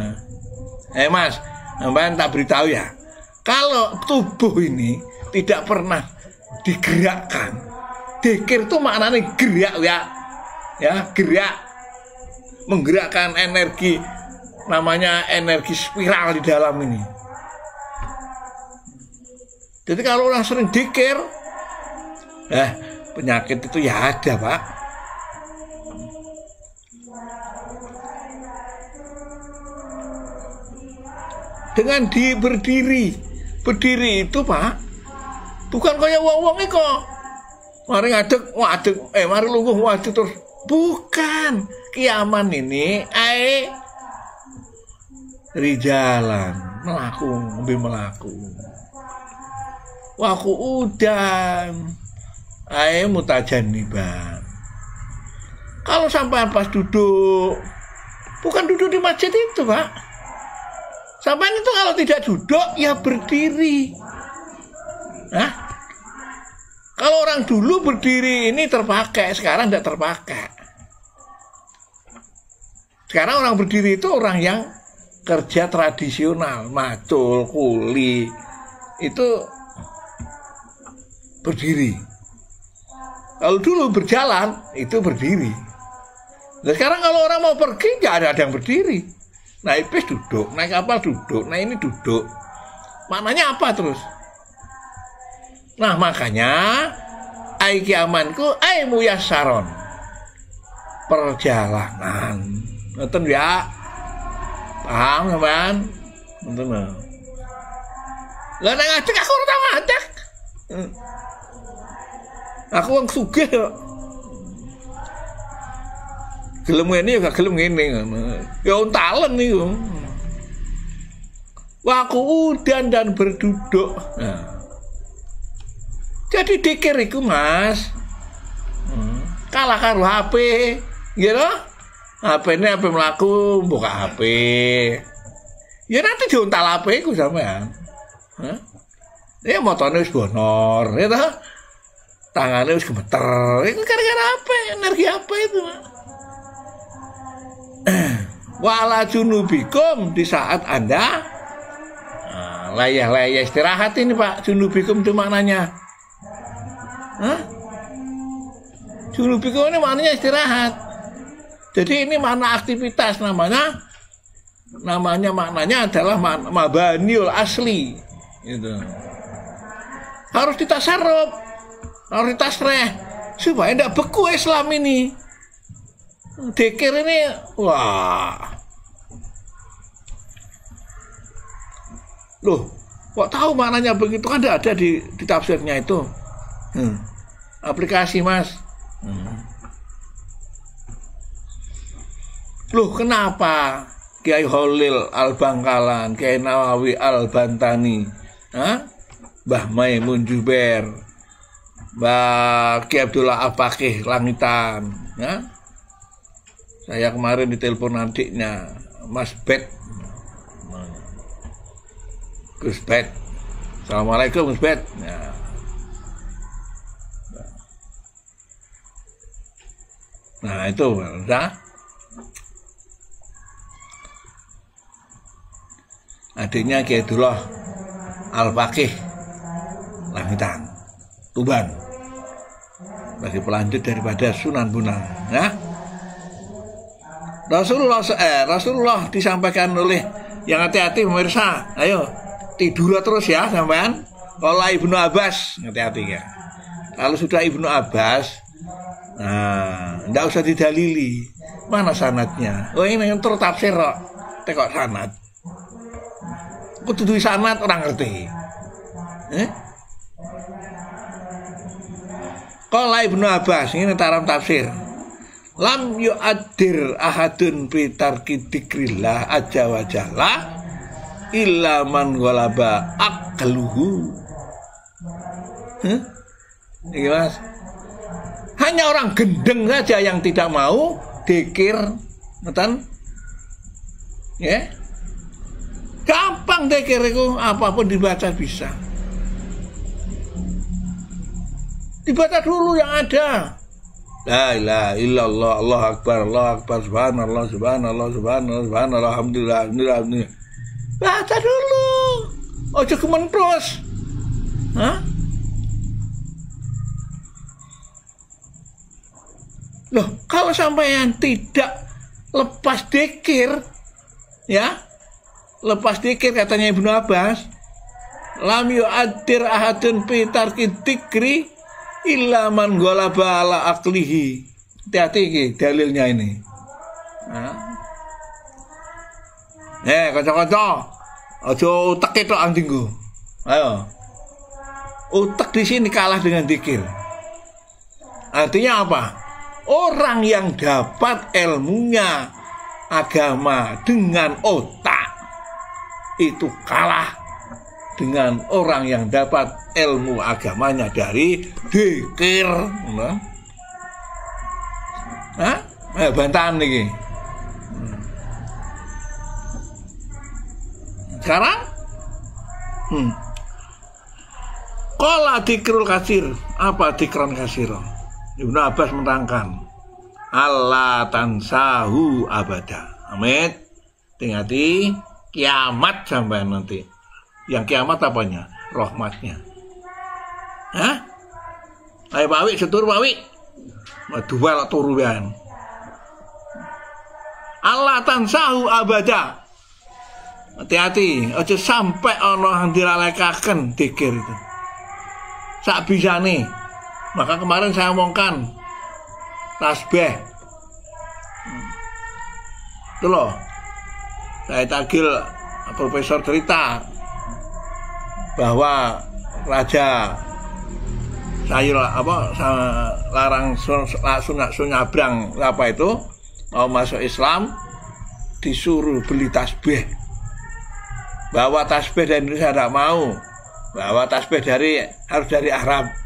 Mas, sampean tak beritahu ya, kalau tubuh ini tidak pernah digerakkan, dikir itu maknanya gerak ya gerak, menggerakkan energi, namanya energi spiral di dalam ini. Jadi kalau orang sering dikir, penyakit itu ya ada, Pak. Dengan berdiri itu, Pak, bukan kayak wong-wong iki kok. Mari ngadeg, mari lungguh wadeg terus. Bukan. Kiaman ini rijalan, melaku. Waku udan. Mutajaniban. Kalau sampai pas duduk, bukan duduk di masjid itu, Pak. Sampai itu kalau tidak duduk ya berdiri. Kalau orang dulu berdiri ini terpakai, sekarang tidak terpakai. Sekarang orang berdiri itu orang yang kerja tradisional, macul, kuli, itu berdiri. Kalau dulu berjalan itu berdiri. Nah, sekarang kalau orang mau pergi nggak ada yang berdiri. Naik bis duduk, naik kapal duduk, nah ini duduk. Maknanya apa terus? Nah makanya kiamanku muyasaron, perjalanan. Nonton ya, paham kan? Nonton. Lah nek ngajak aku ora tau ngajak. Aku wong sugih kok. Gelem ini gak gelem ngene ngono. Ya untalen niku. Waku udan dan berduduk. Jadi dikir iku, Mas. Kalah karo HP, gitu. HP ini HP melaku, buka HP. Ya nanti diuntal HP ku sampean. Ya motone wis bonor, ya toh. Tangannya wis gemeter. Itu gara-gara HP, energi HP itu, Mas. Wala junubikum, di saat Anda layah-layah istirahat ini, Pak. Junubikum itu maknanya junubikum ini maknanya istirahat. Jadi ini makna aktivitas, maknanya adalah mabaniul asli gitu. Harus ditasarruf, harus ditasreh supaya tidak beku Islam ini. Dikir ini, wah, loh, kok tahu maknanya begitu? Kan ada di tafsirnya itu. Aplikasi, Mas. Loh, kenapa Kiai Holil Al-Bangkalan, Kiai Nawawi Al-Bantani, Mbah Maimun Juber, Mbah Kiai Abdullah Al-Faqih Langitan, saya kemarin ditelepon adiknya, Mas Bet, Gus Bet. Assalamualaikum, Gus Bet. Nah itu, udah. Adiknya Kiai Abdullah Al-Faqih Langitan, Tuban, bagi pelanjut daripada Sunan Bonang, ya. Rasulullah disampaikan oleh yang hati-hati pemirsa, ayo tidur terus ya sampean. Kalau Ibnu Abbas, hati-hati ya. Kalau sudah Ibnu Abbas, enggak usah didalili. Mana sanadnya? Oh ini yang tertafsir kok, tekok sanad. Kudu sanad orang ngerti. Kalau Ibnu Abbas ini taram tafsir. Lam yu'addir ahadun bitarki dzikrillah aja wajalla illa man ghalaba aqluhu. Iki Mas. Hanya orang gendeng saja yang tidak mau dikir, betul? Ya, gampang dikir itu, apapun dibaca bisa. Dibaca dulu yang ada. La ilaha illallah, Allahu akbar, subhanallah, subhanallah, subhanallah, subhanallah, alhamdulillah, alhamdulillah, alhamdulillah. Baca dulu. Ojo kementos. Hah? Loh, kalau sampean tidak lepas dikir, ya, lepas dikir katanya Ibnu Abbas, lam yu'addir ahadun fi tarki dzikri illa man ghalaba ala aqlihi. Hati-hati iki dalilnya ini. Nah. Kanca-kanca, aja utek tok anjingku. Ayo. Utek di sini kalah dengan dzikir. Artinya apa? Orang yang dapat ilmunya agama dengan otak itu kalah dengan orang yang dapat ilmu agamanya dari dzikir. Hah? Bantahan nih. Sekarang qala dzikrul katsir. Apa dzikran katsir? Ibnu Abbas menerangkan, Allah tansahu abada. Amin. Hati-hati, kiamat sampai nanti. Yang kiamat apanya? Rahmatnya. Hah? Ayo Pak Wi, setur Pak Wi. Dua turu kan. Allah tansahu abada. Hati-hati, aja sampai ana yang dilalekaken dzikir itu. Sak bisane. Maka kemarin saya omongkan tasbih. Itu loh. Saya tagih profesor cerita bahwa raja saya larang sunyabrang apa itu mau masuk Islam disuruh beli tasbih. Bawa tasbih dari Indonesia tidak mau. Bawa tasbih harus dari Arab.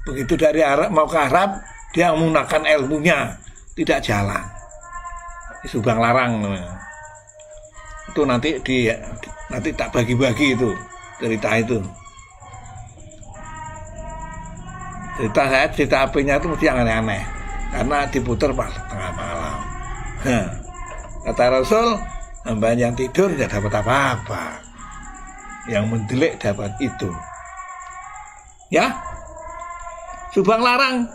Begitu dari Arab mau ke Arab, dia menggunakan ilmunya, tidak jalan. Subang larang. Itu nanti tak bagi-bagi itu cerita itu. Cerita HP-nya itu mesti yang aneh-aneh karena diputar pas tengah malam. Kata Rasul, hamba yang tidur tidak dapat apa-apa, yang mendelik dapat itu. Ya, Subang larang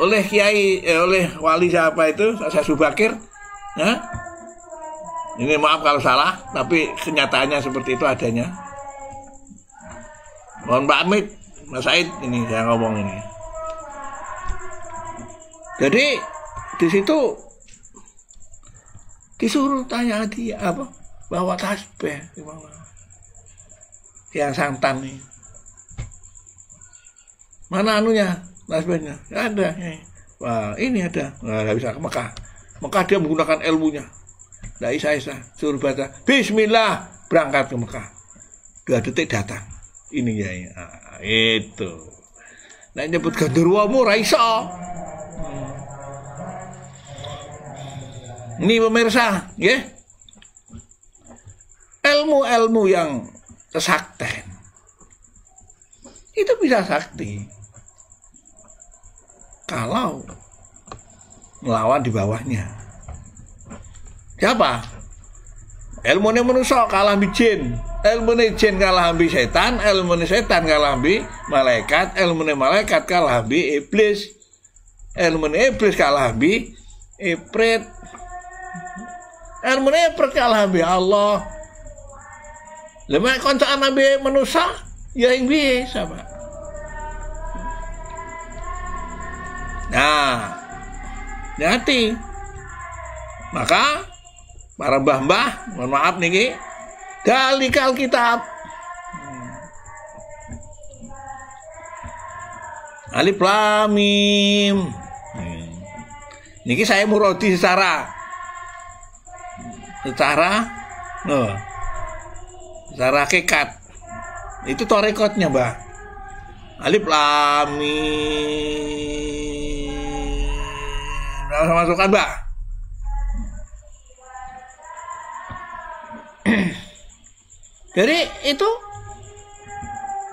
oleh kiai oleh wali siapa itu, saya Subakir. Ya? Ini maaf kalau salah, tapi kenyataannya seperti itu adanya. Mohon pamit, Mas Said, ini saya ngomong ini. Jadi di situ disuruh tanya dia apa, bawa tasbih, yang santan nih. Mana anunya, tasbihnya? Ada. Wah, ini ada. Nggak bisa ke Mekah. Mekah dia menggunakan ilmunya. Nggak bisa. Suruh baca Bismillah, berangkat ke Mekah. 2 detik datang. Ini ya. Nah, itu. Nah, nyebut gandurwamu raiso. Ini pemirsa, ya. Ilmu-ilmu yang kesaktian itu bisa sakti kalau melawan di bawahnya. Siapa? Ilmunya manusia kalah ambi jin, ilmunya jin kalah ambi setan, ilmunya setan kalah ambi malaikat, ilmunya malaikat kalah ambi iblis, ilmunya iblis kalah ambi ifrit, ilmunya ifrit kalah ambi Allah. Lemah koncaan ambi manusia ya yang bisa, Pak. Nah, hati. Maka para mbah-mbah, mohon maaf niki, dalikal kitab. Alif Lam Mim. Niki saya murodi secara hakikat. Itu torekotnya, Mbak. Alif Lam Mim. masukan, Mbak. Jadi itu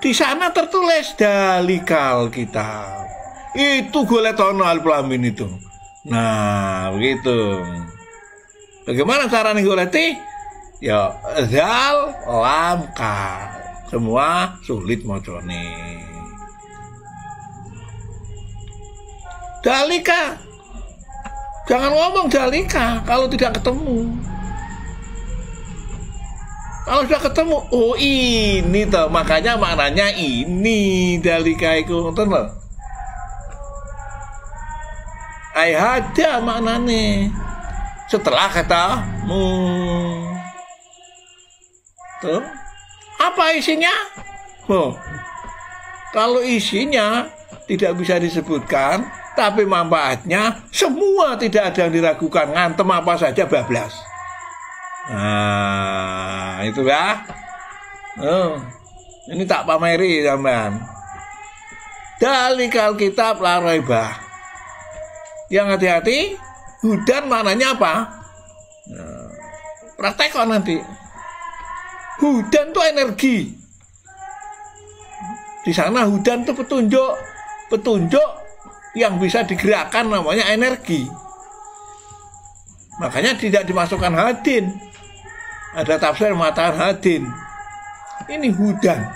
di sana tertulis dalikal kitab. Itu goletono alif-lam-mim itu. Nah, begitu. Bagaimana caranya goleti? Ya, zal, lam, kaf. Semua sulit macane. Dalika. Jangan ngomong dalika kalau tidak ketemu. Kalau sudah ketemu, oh ini toh, makanya maknanya ini dalika iku ngoten lho. Ai hada maknane. Setelah katamu. Tuh. Apa isinya? Oh. Kalau isinya tidak bisa disebutkan, tapi manfaatnya semua tidak ada yang diragukan, ngantem apa saja bablas. Nah, itu ya. Oh, ini tak pameri sampean. Dalikal kitab la raibah. Yang hati-hati, hudan maknanya apa? Nah, praktekkan nanti. Hudan itu energi. Di sana hudan itu petunjuk yang bisa digerakkan, namanya energi. Makanya tidak dimasukkan hadin. Ada tafsir mengatakan hadin. Ini hudan,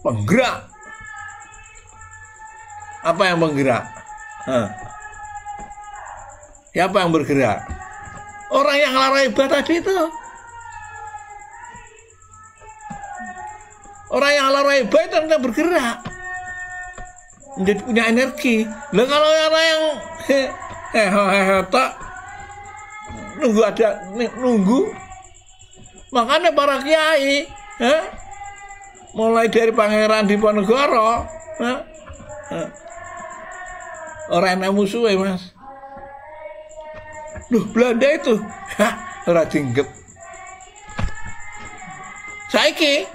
penggerak. Apa yang menggerak? Siapa yang bergerak? Orang yang laraibah tadi itu. Orang yang laraibah itu nanti bergerak, menjadi punya energi. Nah kalau orang yang tak nunggu, makanya para kiai, mulai dari Pangeran Diponegoro, orang yang musuhnya mas. Duh Belanda itu, orang dinggep. Saiki,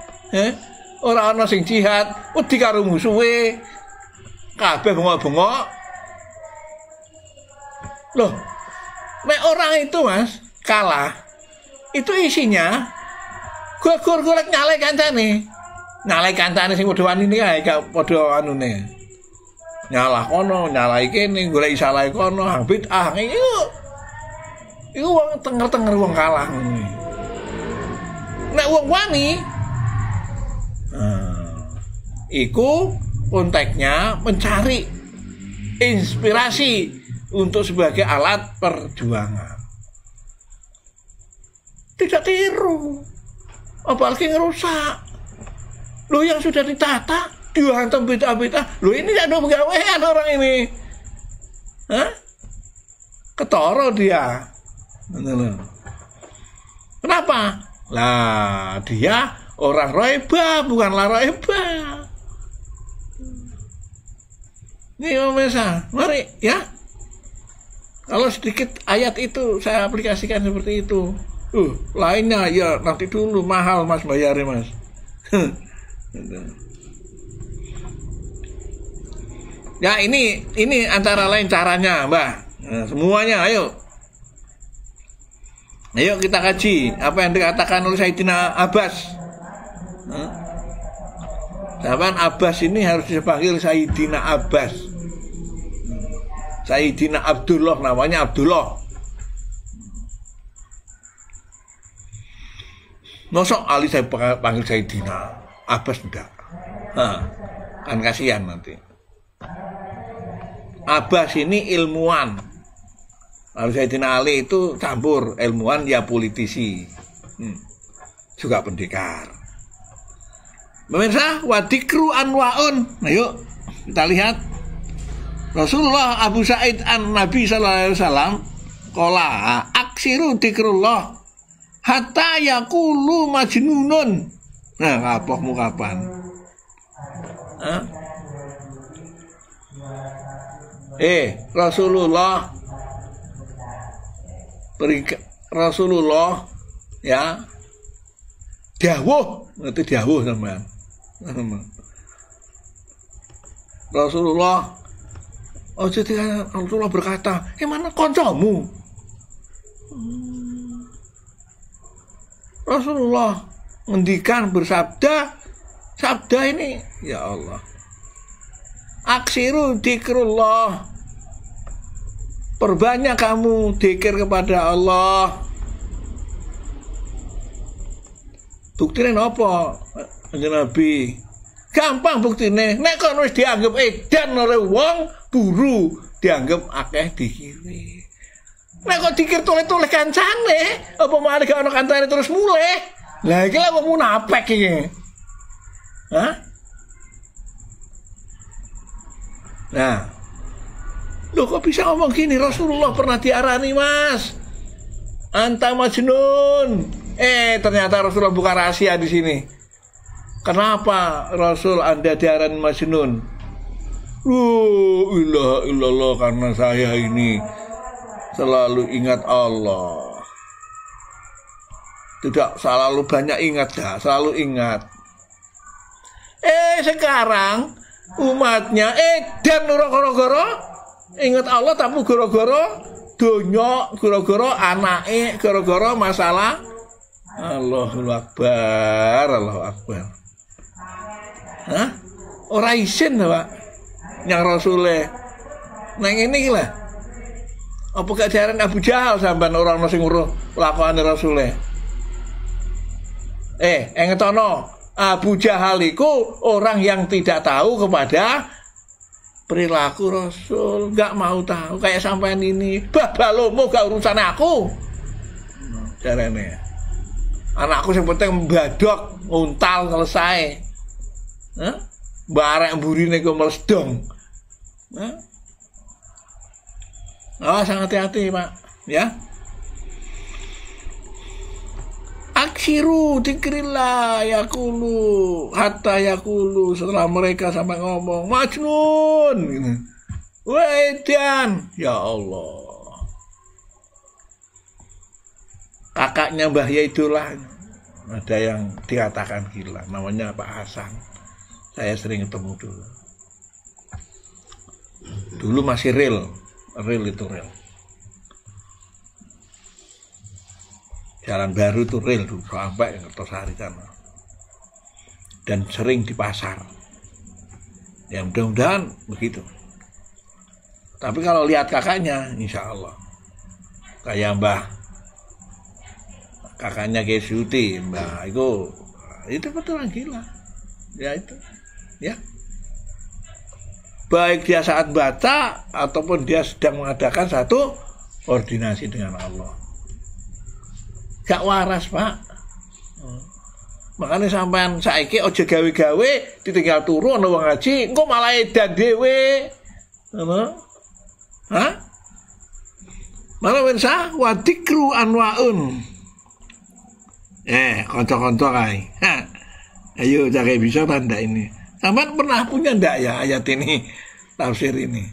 orang sing jihad, wedi karo musuhe, kabeh bengok-bengok. Loh, nek orang itu mas kalah, itu isinya golek nyalai kancane sing padha wani kae, gak padha anune. Nyalah kono, nyalai kene, golek salah kono, bid'ah itu wong tenger-tenger wong kalah ngene. Nek wong wani iku konteksnya mencari inspirasi untuk sebagai alat perjuangan. Tidak tiru, apalagi ngerusak. Loh yang sudah ditata, dihantam bid'ah-bid'ah. Loh ini tidak ada pegawaian orang ini. Ketoro dia. Kenapa? Lah dia orang raibah, bukan laraibah. Ini pemirsa, mari ya. Kalau sedikit ayat itu saya aplikasikan seperti itu. Lainnya ya nanti dulu mahal mas bayarnya mas. Ya ini antara lain caranya mbak. Nah, semuanya ayo kita kaji apa yang dikatakan oleh Sayyidina Abbas. Sahabat Abbas ini harus dipanggil Sayyidina Abbas. Sayyidina Abdullah, namanya Abdullah. Nosok Ali saya panggil Sayyidina Abbas enggak. Kan kasihan nanti. Abbas ini ilmuwan. Lalu Sayyidina Ali itu campur ilmuwan ya politisi. Juga pendekar. Pemirsa, wadikru anwaun. Nah yuk kita lihat. Rasulullah Abu Sa'id an Nabi sallallahu alaihi wasallam qala aksiru dikrullah hatta yaqulu majnunun. Nah, kapohmu kapan? Rasulullah ya dawuh, itu dawuh sampean. Rasulullah Ojo dikatakan Rasulullah berkata, mana koncomu? Rasulullah ngendikan bersabda, sabda ini, ya Allah. Aksiru dzikrullah. Perbanyak kamu dzikir kepada Allah. Buktinya apa? Nabi. Gampang buktine, nek kon wis dianggap edan oleh wong, buru dianggap akeh dikiri. Nek kok dikir toleh-toleh kancane, apa malah gak ono kancane terus mulih. Lah iki lha wong munafik iki. Hah? Nah. Loh kok bisa ngomong gini? Rasulullah pernah diarani, Mas. Anta majnun. Ternyata Rasulullah buka rahasia di sini. Kenapa Rasul Anda diarani majnun? Ilaha illallah, karena saya ini selalu ingat Allah. Tidak selalu banyak ingat, dah, selalu ingat. Sekarang umatnya dan gara-gara ingat Allah tapi gara-gara donya, gara-gara anake, gara-gara masalah. Allahu Akbar, Allahu Akbar. Hah? Ora isin Pak. Yang Rasulullah nang ini lah. Apa gak diaran Abu Jahal sampean orang sing nguruh lakone Rasulullah. Ngetono Abu Jahal iku orang yang tidak tahu kepada perilaku Rasul, gak mau tahu kayak sampean ini. Balomo gak urusan aku. Carane. Anakku yang penting mbadok, untal selesai. Barek burine kok melesedong. Sangat hati-hati Pak, ya. Aksiru dzikrillah yaqulu hatta yaqulu, setelah mereka sampai ngomong majnun gitu. Wedan, ya Allah. Kakaknya Mbah Yaidullah ada yang dikatakan gila, namanya Pak Hasan. Saya sering ketemu dulu. Dulu masih real itu real. Jalan Baru itu real dulu sampai Kertosari sana. Dan sering di pasar. Ya mudah-mudahan begitu. Tapi kalau lihat kakaknya, insya Allah kayak Mbah, kakaknya Kiai Suyuti, Mbah itu betulan gila. Ya itu. Ya, baik dia saat baca ataupun dia sedang mengadakan satu koordinasi dengan Allah, gak waras Pak. Makanya sampean saiki ojo gawe-gawe ditinggal turu ana wong ngaji engko malah edan dhewe. Hah? Malah wensa wa dzikru anwaun. Kanca-kanca kae. Ayo cari bisa tanda ini. Sampean pernah punya ndak ya ayat ini, tafsir ini?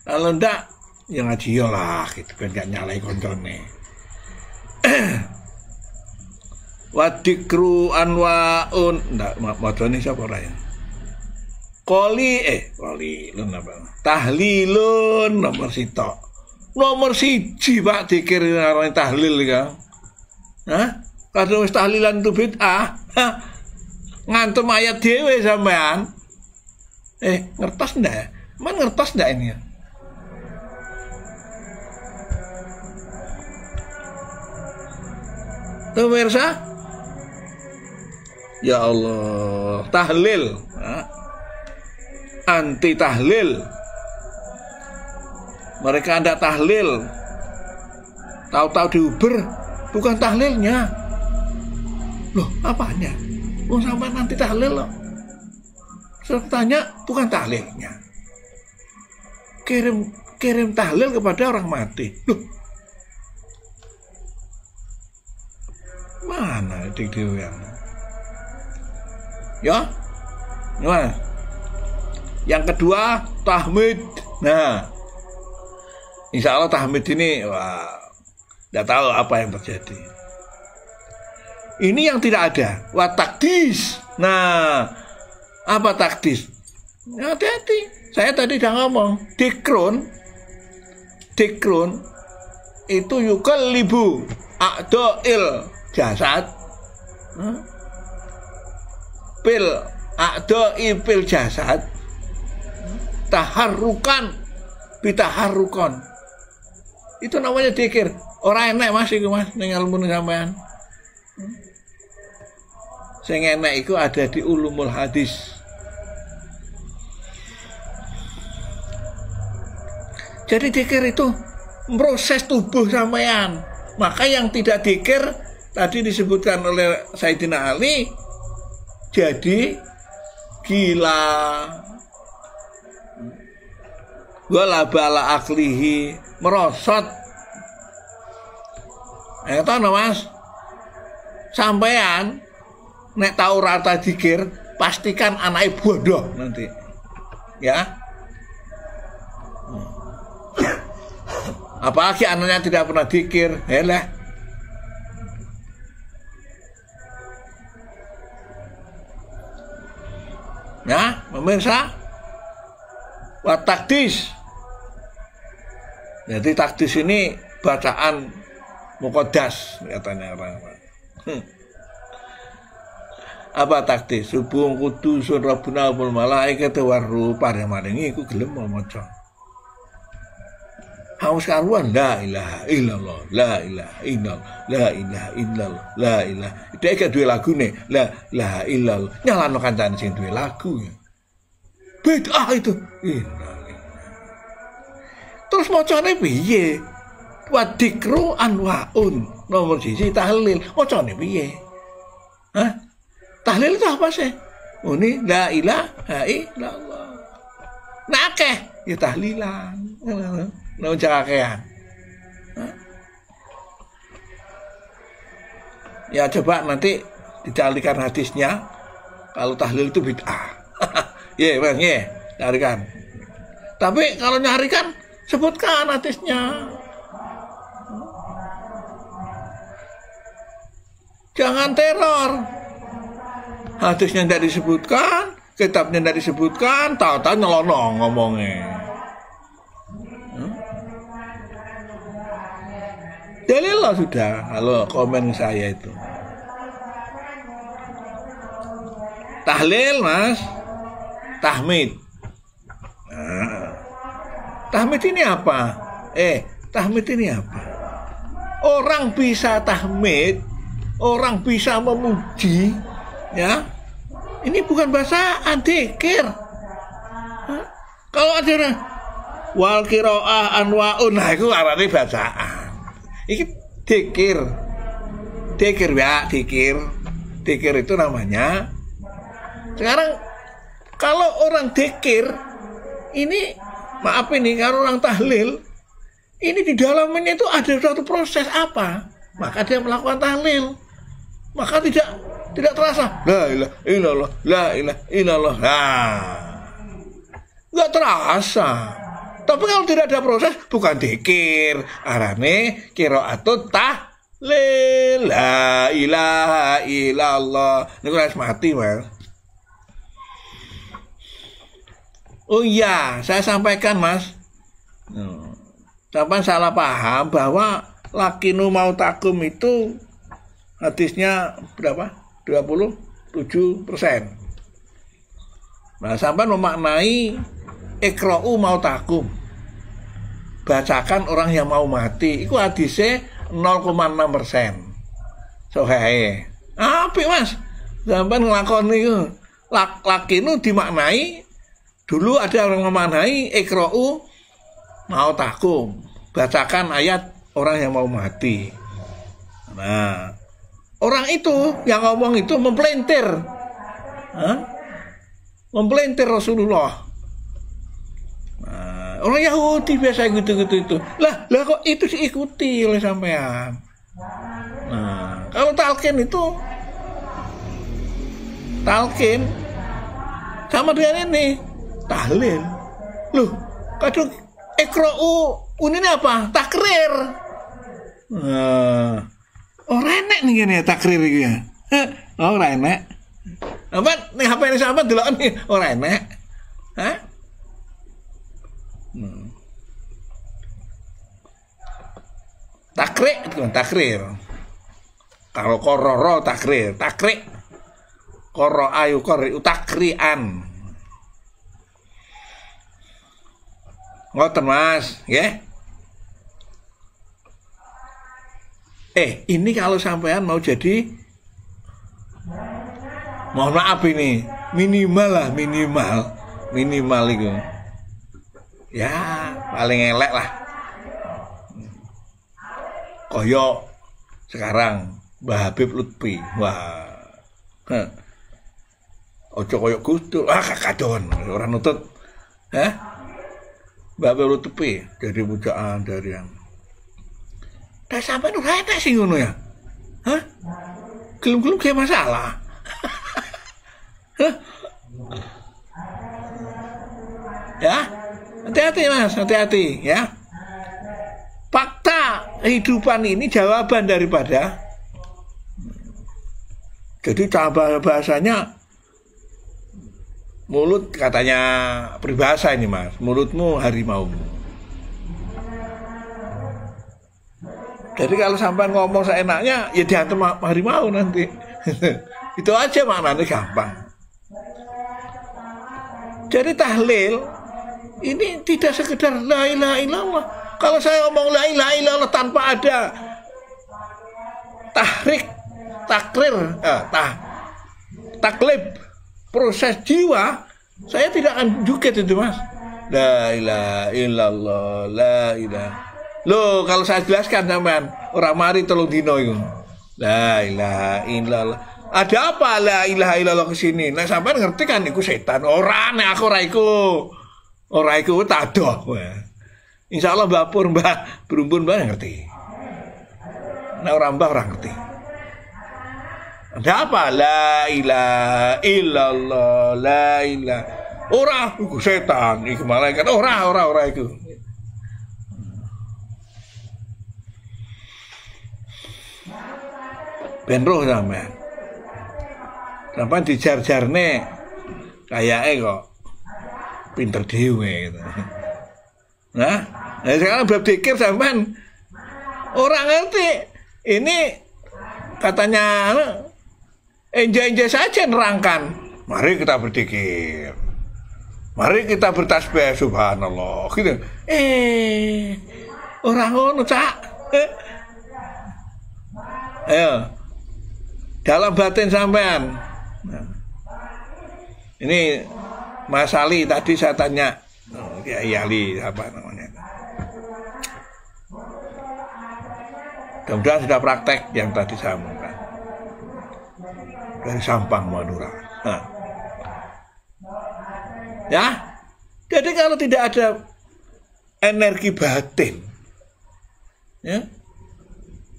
Kalau ndak, ya ngaji lah, gitu kan gak nyalai koncone. Wadikru anwaun, ndak macane siapa ora ya? Koli tahlilun nomor sitok. Nomor siji Pak dikir arane tahlil ya. Hah? Kadang wis tahlilan itu bid'ah. Ngantem ayat dhewe sampean. Ngertos ndak? Man ngertos ndak ini ya? Pemirsa? Ya Allah, tahlil. Anti tahlil. Mereka ndak tahlil. Tahu-tahu diuber, bukan tahlilnya. Loh, apanya? Sampai nanti tahlil loh. Saya tanya, bukan tahlilnya. Kirim tahlil kepada orang mati. Loh, mana itu yang? Ya, gimana? Yang kedua tahmid. Nah, insya Allah tahmid ini, tidak tahu apa yang terjadi. Ini yang tidak ada. Wa takdis. Nah, apa takdis? Hati-hati. Saya tadi udah ngomong, dikrun itu yukallibu a'dha'il jasad. Pil a'dha'i pil jasad taharrukan bitaharrukon. Itu namanya dikir. Ora enek Mas iku Mas ning ilmu sampean. Sing enek iku ada di ulumul hadis. Jadi dikir itu proses tubuh sampean. Maka yang tidak dikir tadi disebutkan oleh Sayyidina Ali jadi gila. Wala bala aklihi merosot. Tahu Mas? Sampean nek tahu rata dikir pastikan anaknya bodoh nanti. Ya. Apalagi anaknya tidak pernah dikir, helah. Ya, pemirsa, takdis. Jadi takdis ini bacaan muqaddas katanya orang. Apa takdis? Subuh kudusun rabbuna wal malaikatu waruh pada maringi iku gelem maca. Haus karuan la ilaha illallah la ilaha illallah la ilaha illallah la ilaha. Dhek duwe lagune la ilaha illallah. Nyalano kancane sing duwe lagu. Bid'ah itu. Terus macane piye? Wadikru anwaun. Nomor siji tahlil. Macane piye? Hah? Tahlil itu apa sih? Ini la ilaha illallah. Nakeh ya tahlilan. Nang cakakean. Ya coba nanti dicarikan hadisnya kalau tahlil itu bid'ah. Ye, Bang, ye, carikan. Tapi kalau nyarikan sebutkan hadisnya. Jangan teror. Hadisnya tidak disebutkan, kitabnya tidak disebutkan, tahu-tahu nyelonong ngomongnya. Dalil lah sudah kalau komen saya itu. Tahlil Mas, tahmid. Nah, tahmid ini apa? Tahmid ini apa? Orang bisa tahmid, orang bisa memuji, ya. Ini bukan bahasaan, dzikir. Kalau ada orang wal qiraah anwaun, nah itu arane bacaan. Iki dzikir ya, dzikir itu namanya. Sekarang kalau orang dzikir ini, maaf ini, kalau orang tahlil ini di dalamnya itu ada suatu proses apa, maka dia melakukan tahlil, maka tidak terasa la ilaha illallah la ilaha illallah, nggak terasa. Tapi kalau tidak ada proses, bukan dzikir, arane qiraatut tahlil la ilaha illallah. Niku harus mati, Mas. Oh iya, saya sampaikan, Mas. Sampai salah paham bahwa lakinu mautakum itu hadisnya berapa? 27%. Nah, sampai memaknai ikra'u mautakum, bacakan orang yang mau mati. Itu hadisnya 0,6%. Sohae. Apik Mas. Sampai ngelakoni itu. Lakinu dimaknai. Dulu ada orang memaknai ikra'u mautakum, bacakan ayat orang yang mau mati. Nah, orang itu yang ngomong itu mempelintir. Mempelintir Rasulullah. Orang Yahudi biasa gitu-gitu itu. Lah kok itu diikuti oleh sampean. Nah, kalau talqin itu sama dengan ini tahlil. Loh, kadang ikra'u ini apa? Takrir. Nah, orang enek nih gini takrir iki ya. Orang enek. Apa nih HP ini sama delok nih orang enek. Hah? Takrik itu takrir. Kalau kororo takrir, takrik. Koro ayu kori utakrian. Ngoten Mas, ya. Ini kalau sampean mau jadi, mohon maaf ini, minimal itu. Ya, paling elek lah. Koyo sekarang Mbah Habib Lutfi. Wah. Ojo koyo Gustur. Kakadon, orang nutut. Mbah Habib Lutfi dari pujaan dari yang dah sampai ora enak sing ngono ya. Gelem-gelem kayak masalah. Ya, hati-hati Mas, hati-hati ya. Fakta kehidupan ini jawaban daripada. Jadi cara bahasanya mulut katanya peribahasa ini Mas, mulutmu harimaumu. Jadi kalau sampai ngomong seenaknya ya dihantam harimau nanti. Itu aja maknanya gampang. Jadi tahlil ini tidak sekedar la ilaha illallah. Kalau saya ngomong la ilaha illallah tanpa ada taklib, proses jiwa, saya tidak akan juket itu Mas. La ilaha illallah, la ilaha. Loh, kalau saya jelaskan sampean, orang mari telung dino itu. La ilaha illallah. Ada apa la ilaha illallah kesini? Nah sampean ngerti kan iku setan. Orang nek aku ora iku tadoh. Insyaallah Mbah Pur, Mbah Brumbun Mbah ngerti. Nek orang Mbah orang ngerti. Ada apa la ilaha illallah, la ilaha. Ora iku setan, iku malaikat. Ora iku. Ben roh sampean. Sampean dijar-jarne kayake kok pinter dhewe gitu. Nah sekarang berpikir sampean orang ngerti. Ini katanya enje-enje saja nerangkan. Mari kita berpikir. Mari kita bertasbih subhanallah gitu. Orang ngono cak. Ayo. Dalam batin sampean. Nah, ini Mas Ali tadi saya tanya, ya Ali apa namanya? Mudah-mudahan sudah praktek yang tadi saya omongkan dari Sampang Madura. Nah. Ya, jadi kalau tidak ada energi batin, ya.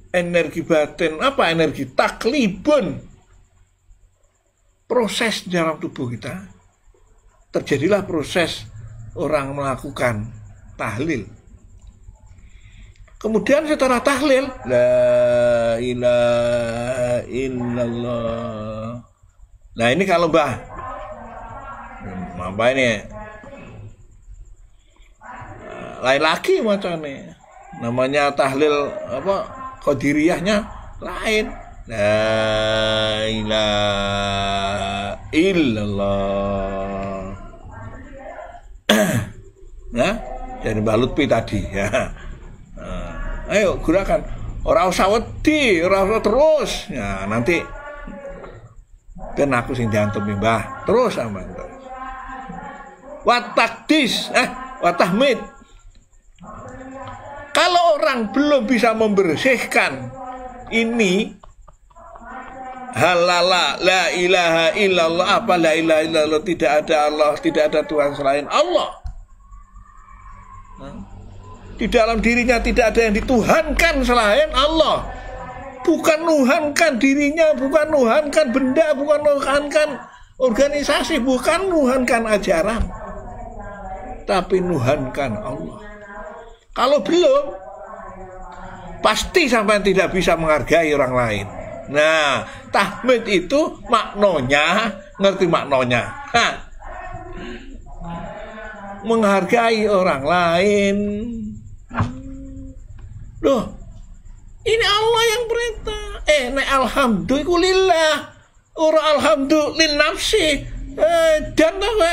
Energi batin, apa energi? Taklibun. Proses dalam tubuh kita. Terjadilah proses orang melakukan tahlil. Kemudian setelah tahlil, la ilaha illallah. Nah ini kalau Mbah ini lain lagi macamnya. Namanya tahlil apa? Qadiriyahnya lain. La ilaha illallah. Nah, dari Mbah Lutfi tadi ya. Ayo gerakan. Ora usah wedi, ora usah terus. Ya, nanti ben aku sing diantem Mbah. Terus sampean. Wa takdis, wa tahmid. Kalau orang belum bisa membersihkan ini halala la ilaha illallah, apa la ilaha illallah, tidak ada Allah, tidak ada Tuhan selain Allah. Di dalam dirinya tidak ada yang dituhankan selain Allah. Bukan nuhankan dirinya, bukan nuhankan benda, bukan nuhankan organisasi, bukan nuhankan ajaran, tapi nuhankan Allah. Kalau belum, pasti sampai tidak bisa menghargai orang lain. Nah, tahmid itu maknanya, ngerti maknanya. menghargai orang lain. Loh, ini Allah yang perintah. Nek alhamdulillah, ora alhamdulillah nafsi. Dan apa?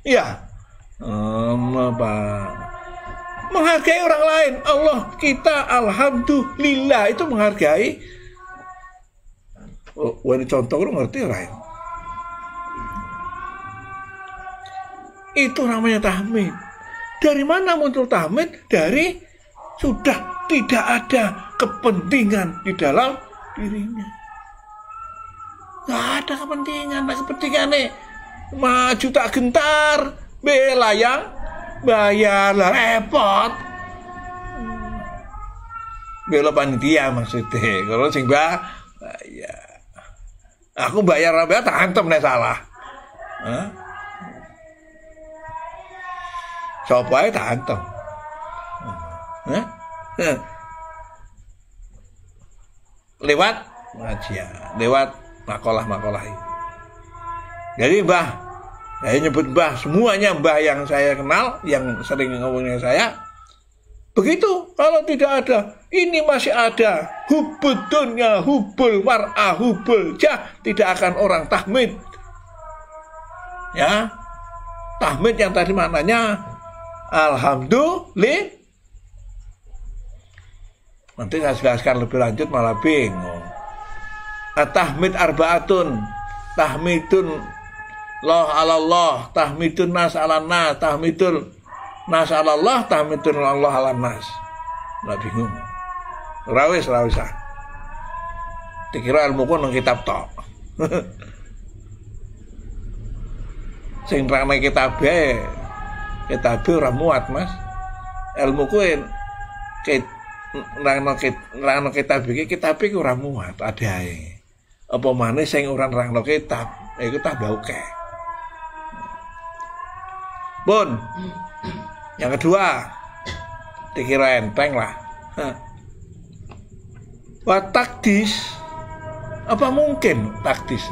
Ya, Pak. Menghargai orang lain. Allah kita alhamdulillah itu menghargai. Ini contoh lu ngerti right? Itu namanya tahmid. Dari mana muncul tahmid? Dari sudah tidak ada kepentingan di dalam dirinya. Gak ada kepentingan, nih maju tak gentar, bela yang bayar lah repot. Bela panitia maksudnya. Kalau sing bayar, aku bayar tak antem nih salah. Sopo ae tak antem. Lewat ngajian, lewat makalah-makalah ini. Jadi Mbah, saya nyebut Mbah, semuanya Mbah yang saya kenal, yang sering ngomongnya saya, begitu. Kalau tidak ada, ini masih ada hubbud dunya, hubbul mar'ah, hubbul jah, tidak akan orang tahmid. Ya, tahmid yang tadi maknanya alhamdulillah. Nanti saya jelaskan lebih lanjut malah bingung. Tahmid arbaatun, tahmidun loh alallah, tahmidun nas ala nas, tahmidun nas alallah, tahmidun Allah ala nas. Nggak bingung. Rawis. Dikira ilmu ku nang kitab tok. Sing nerangno kitabe ora muat, Mas. Ilmu ku nerangno kitab iki ora muat adae. Apa maneh sing ora nerangno kitab iku tambah akeh. Bun. Yang kedua, dikira enteng lah. Wa takdis. Apa mungkin takdis?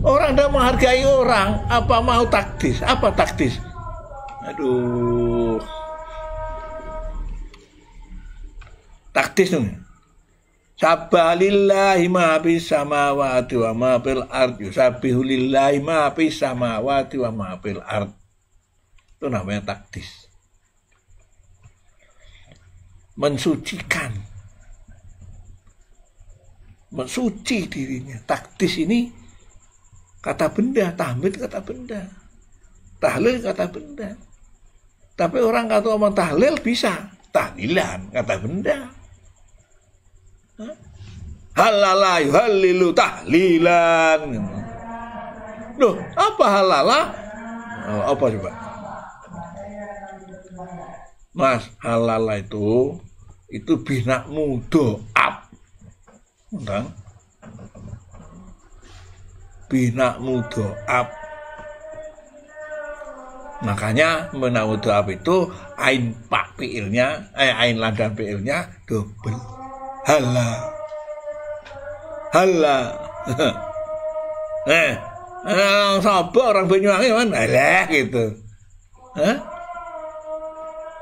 Orang tidak menghargai orang, apa mau takdis? Apa takdis? Aduh. Takdis tuh. Sabalillahi ma fis samawati wa ma fil ardi. Yusabbihu lillahi ma fis samawati wa ma fil ardi. Itu namanya takdis. Mensucikan. Mensuci dirinya. Takdis ini kata benda, tahmid kata benda. Tahlil kata benda. Tapi orang kata ngomong tahlil bisa. Tahlilan kata benda. Halala yuhallilu tahlilan. Loh, apa halala? Apa coba? Mas, halala itu binakmu do'ab. Entah? Binakmu do'ab. Makanya menawu do'ab itu ain pak fi'ilnya, ain ladang fi'ilnya double. Hala. Sapa orang Banyuwangi kan? Alah gitu.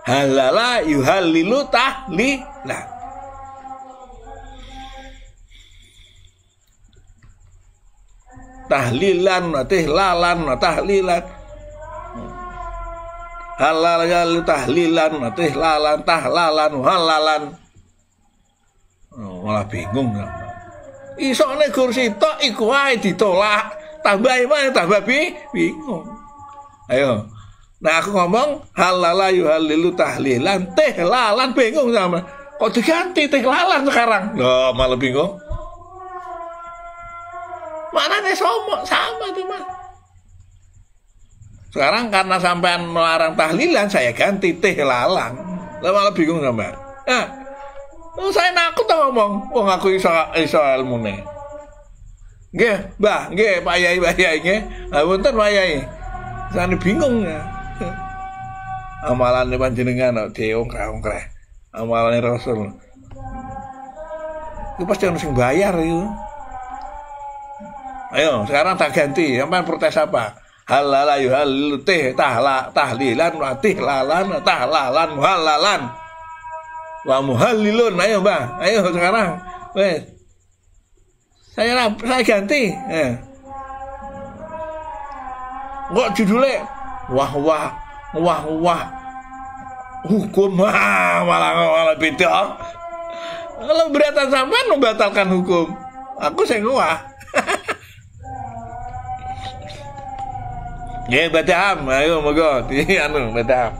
Halala yuhallilu tahlilan. Tahlilan, tihlalan, tahlilan. Halal yuhallilu tahlilan, tihlalan, tahlalan, halalan. Malah bingung. Isone kursi tok iku wae ditolak. Tambah mana tambah bingung. Ayo. Nah aku ngomong halala yuhallilu tahlilan, tihlalan bingung sama. Kok diganti tihlalan sekarang? Loh, malah bingung. Maknanya sama tuh, Mas. Sekarang karena sampean melarang tahlilan, saya ganti tihlalan. Lah malah bingung sama. Saya nakut ngomong, wong aku iso ilmune. Nggih, Mbah, nggih, Pak Yai nggih. Wonten Pak Yai. Saya bingung ya. Amalane panjenengan diongkreh-ongkreh. Amalane Rasul. Itu pasti harus bayar itu. Ayo, sekarang tak ganti. Sampean protes apa? halala yuhalilu tahlilan wa tihlalan tahlalan muhallalan wa muhallilun. Ayo Mbah, ayo sekarang wes saya ganti kok judulnya wah hukum malah beda. Kalau beratan sampean membatalkan hukum, aku sing wah. Ya badaham, ayo moga di anu badaham.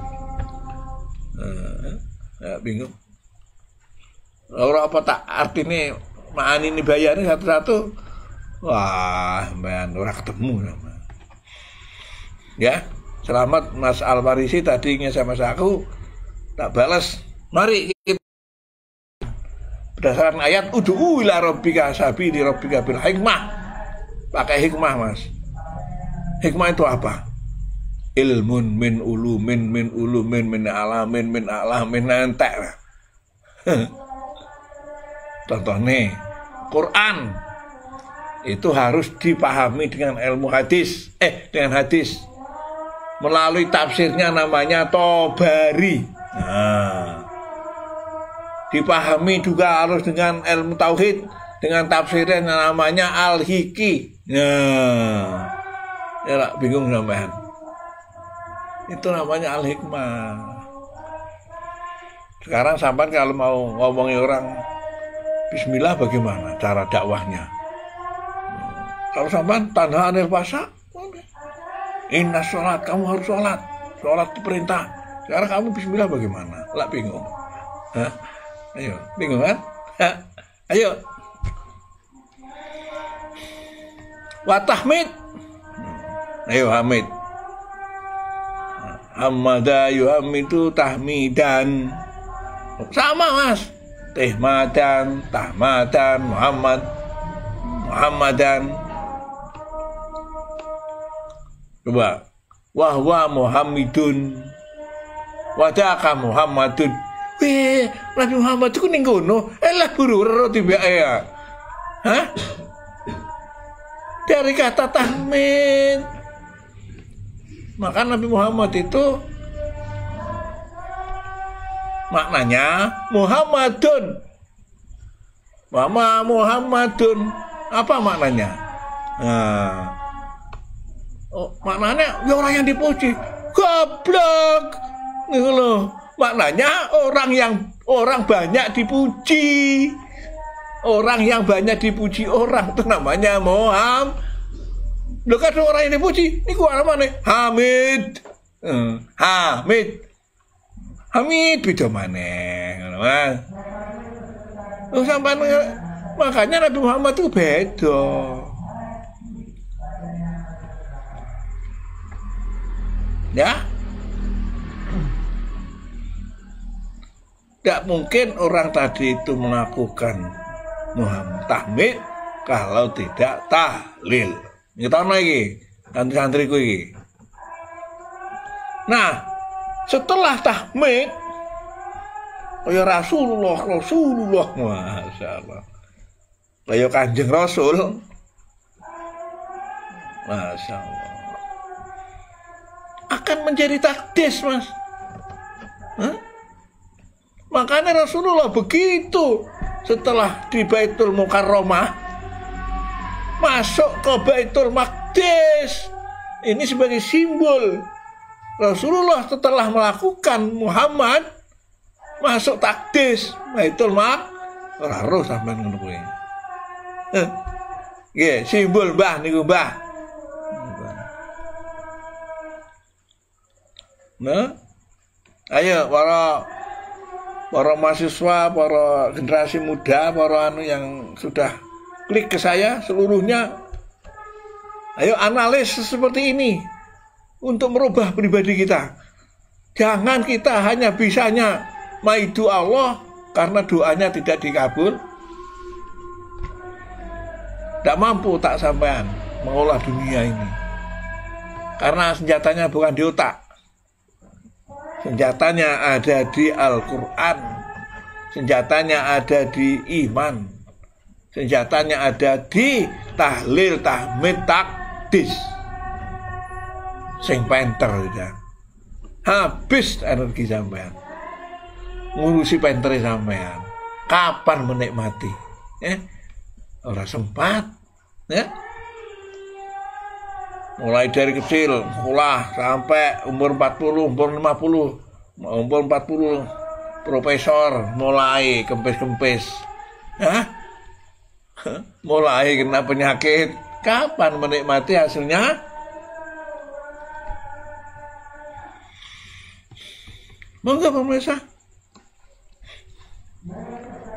Bingung. Ora apa tak artine maani ini bayarnya satu-satu. Wah, man ora ketemu sama. Ya, selamat Mas Almarisi tadi SMS aku tak balas. Mari kita berdasarkan ayat ud'u ila rabbika sabili rabbika bil hikmah. Pakai hikmah, Mas. Hikmah itu apa? Ilmun min ulumin min alamin entek. Contoh nih, Quran itu harus dipahami dengan ilmu hadis, dengan hadis melalui tafsirnya namanya Tobari. Nah, dipahami juga harus dengan ilmu tauhid dengan tafsirnya namanya Al-Hiki. Nah, ya bingung sampean. Itu namanya Al-Hikmah. Sekarang sampean kalau mau ngomongi orang Bismillah bagaimana cara dakwahnya? Kalau sampean tanha anil fasa, inna sholat, kamu harus sholat. Sholat itu perintah. Sekarang kamu Bismillah bagaimana? Lah bingung. Hah? Ayo, bingung kan? Hah? Ayo. Wa tahmid. Ayo hamid. Hamada yuhamidu tahmidan. Sama Mas. Tehmadan, tahmadan, Muhammadan. Coba. Wahwa Muhammadun. Wadaka Muhammadun. Weh, Nabi Muhammad itu ning kono. Lah buru roti bae ya. Hah? Dari kata tahmid. Maka Nabi Muhammad itu maknanya Muhammadun. Muhammadun. Apa maknanya? Nah, maknanya ya orang yang dipuji. Goblok. Gitu loh. Maknanya orang banyak dipuji. Orang yang banyak dipuji orang itu namanya Muhammad. Loh kan orang yang dipuji, ini gua mana? Hamid. Hamid beda maneh, ngono Mas. Oh sampean makanya Nabi Muhammad itu beda. Ya? Tidak mungkin orang tadi itu melakukan Muhammad tahmid kalau tidak tahlil. Kita lagi santri-santriku ini. Nah, setelah tahmid, ya Rasulullah, Masya Allah. Ya Kanjeng Rasul, Masya Allah. Akan menjadi takdis, Mas. Hah? Makanya Rasulullah begitu setelah di Baitul Mukarramah masuk ke Baitul Maqdis. Ini sebagai simbol Rasulullah setelah melakukan Muhammad masuk takdis Baitul Maqdis. Ora roh sampean ngono kuwi. Nggih, simbol Mbah niku Mbah. Nah, ayo para mahasiswa, para generasi muda, para anu yang sudah klik ke saya seluruhnya, ayo analis seperti ini untuk merubah pribadi kita. Jangan kita hanya bisanya maidu Allah karena doanya tidak dikabul. Tidak mampu tak sampean mengolah dunia ini karena senjatanya bukan di otak. Senjatanya ada di Al-Quran. Senjatanya ada di iman. Senjatanya ada di tahlil, tahmid, takdis. sing penter ya. Habis energi sampean ngurusi pentere sampean. Kapan menikmati? Ora sempat. Mulai dari kecil sekolah sampai umur 40, umur 50, umur 40 profesor mulai kempes-kempes. Mulai kena penyakit. Kapan menikmati hasilnya? Monggo pemirsa.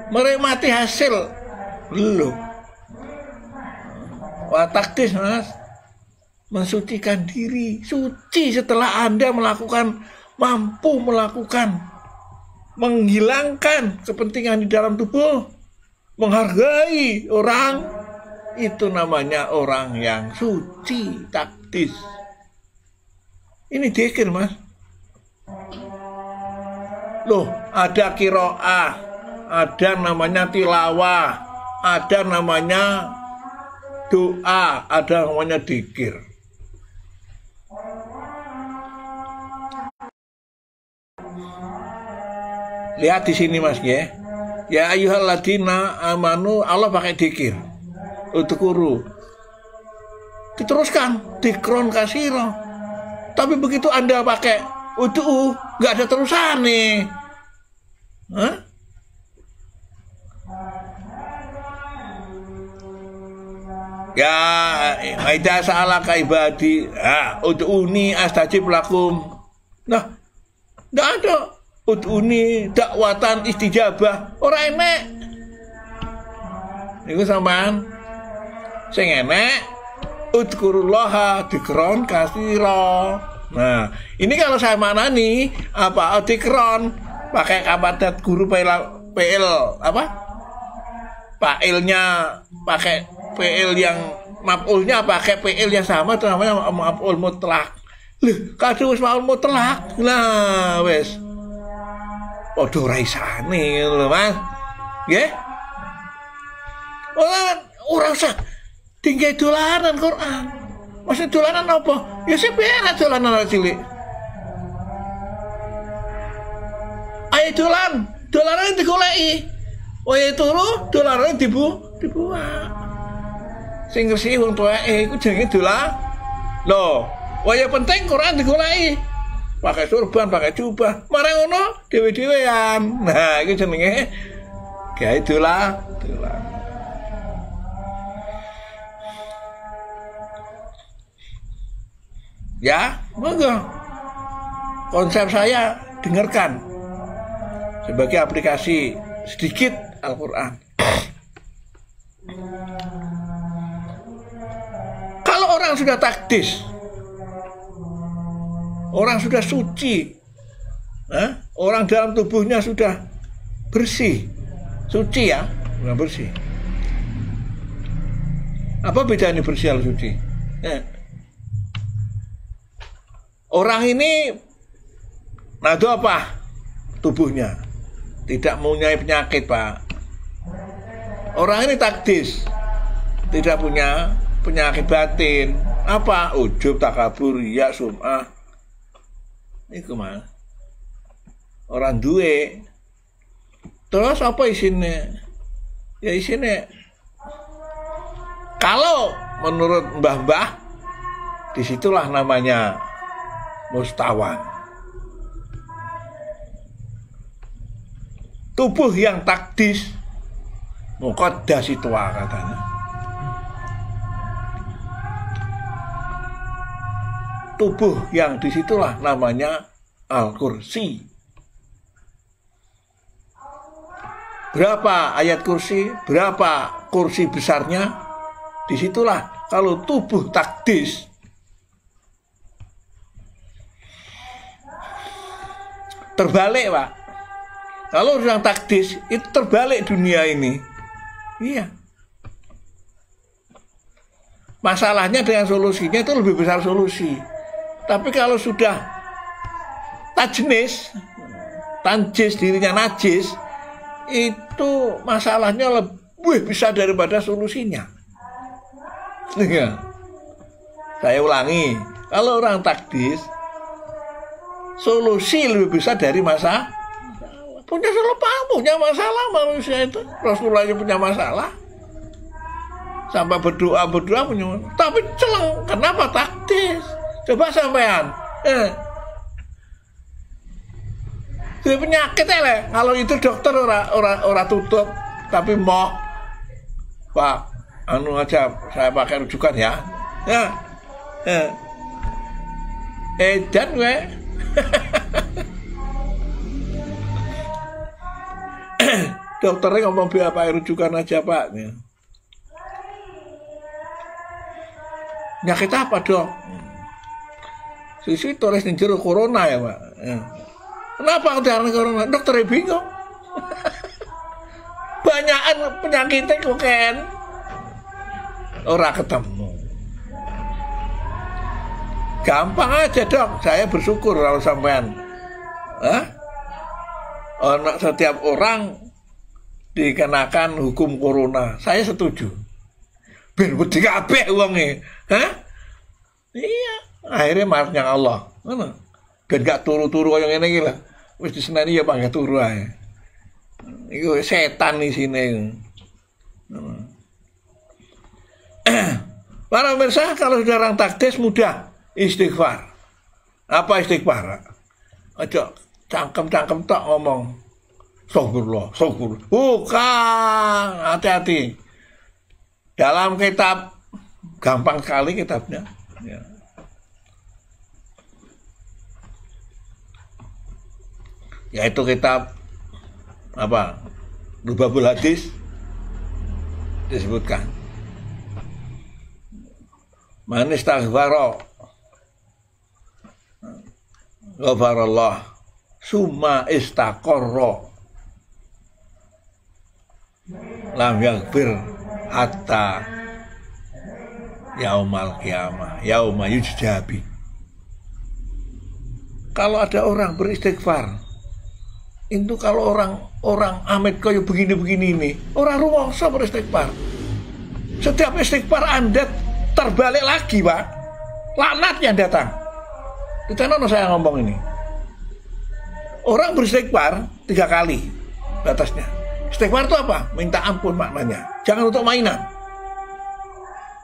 Menikmati hasil belum. Wah, taktis Mas. Mensucikan diri, suci setelah Anda mampu melakukan, menghilangkan kepentingan di dalam tubuh, menghargai orang, itu namanya orang yang suci, taktis. Ini dzikir Mas. Loh, ada qiraah, ada namanya tilawah, ada namanya doa, ada namanya dzikir. Lihat di sini Mas ya. Ya ayyuhalladzina amanu, Allah pakai dzikir. Udhkuru. Diteruskan dzikron kasiro. Tapi begitu Anda pakai udhu, enggak ada terusan nih. Ya idza sa'alaka ibadi ud'uni astajib lakum. Nah, enggak ada ud'uni dakwatan istijabah, ora enek. Niku sampean sing enek udzurullaha dzikron katsira. Nah, ini kalau saya maknani apa dzikron pakai kapadat guru PL apa? Fa'ilnya pakai PL yang maf'ulnya pakai PL yang sama itu namanya maf'ul mutlak. Lho, kadung wis maf'ul mutlak. Lah wis padha ora isane lho Mas. Nggih? Ora usah tinggal dolanan Quran. Maksud dolanan apa? Ya sepeda dolanan cilik. Ayo dolanan digoleki. Wae turu dolanan dibuang. Sing ngresiki wong tuweke iku jenenge dolan. Lho, wae penting Quran digoleki. Pakai surban, pakai jubah, marang ngono dewe-dewean. Nah, itu jenenge gawe dolan. Ya, monggo. Konsep saya dengarkan sebagai aplikasi sedikit Al-Qur'an. Kalau orang sudah takdis, orang sudah suci, orang dalam tubuhnya sudah bersih, suci ya, sudah bersih. Apa bedanya bersih atau suci? Orang ini, nah itu apa? Tubuhnya tidak mempunyai penyakit Pak. Orang ini takdis, tidak punya penyakit batin. Apa? Ujub, takabur, riya, sum'ah. Iku mah orang duwe. Terus apa isinya? Ya isinya kalau menurut mbah-mbah disitulah namanya mustawan. Tubuh yang takdis muqaddas itu katanya. Tubuh yang disitulah namanya Al-Kursi. Berapa ayat kursi, berapa kursi besarnya, disitulah kalau tubuh takdis. Terbalik Pak. Kalau orang takdis itu terbalik dunia ini. Iya. Masalahnya dengan solusinya itu lebih besar solusi. Tapi kalau sudah tajnis, tanjis, dirinya najis, itu masalahnya lebih besar daripada solusinya. Saya ulangi, Kalau orang taktis, solusi lebih besar dari masalah. Punya masalah manusia itu. Rasulullah punya masalah. Sampai berdoa punya. Tapi celeng, kenapa taktis? Coba sampean. Jadi penyakit ya, kalau itu dokter ora tutup, tapi mau Pak, anu aja saya pakai rujukan ya. Dan gue dokternya ngomong biar pakai rujukan aja Pak. Penyakit apa dok? Sisi tulis di jero corona ya Pak. Kenapa karena corona? Dokternya bingung. Banyakan penyakitnya kok kan ora ketemu. Gampang aja dok, saya bersyukur kalau sampean setiap orang dikenakan hukum corona, saya setuju. Ben wedi kabeh wonge, iya, akhirnya maafnya Allah. Ben gak turu-turu kaya ngene iki lah. Wis diseneni ya pangga turu ae. Iku setan di sini. Para pemirsa, kalau sudah orang taktis mudah istighfar. Apa istighfar? Aja cangkem-cangkem tak ngomong. Astagfirullah. Bukan, hati-hati. Dalam kitab gampang sekali kitabnya. Ya. Yaitu kitab apa? Rubabul Hadis disebutkan. Man istaghfara ghafarallah summa istaqarra lam yaghfir hatta yaumal qiyamah yauma yujjabi. Kalau ada orang beristighfar, itu kalau orang amit kayak begini-begini ini, orang rumangsa beristighfar. Setiap istighfar Anda terbalik lagi, Pak. Laknat yang datang. Di channel saya ngomong ini. Orang beristighfar 3 kali batasnya. Istighfar itu apa? Minta ampun maknanya. Jangan untuk mainan.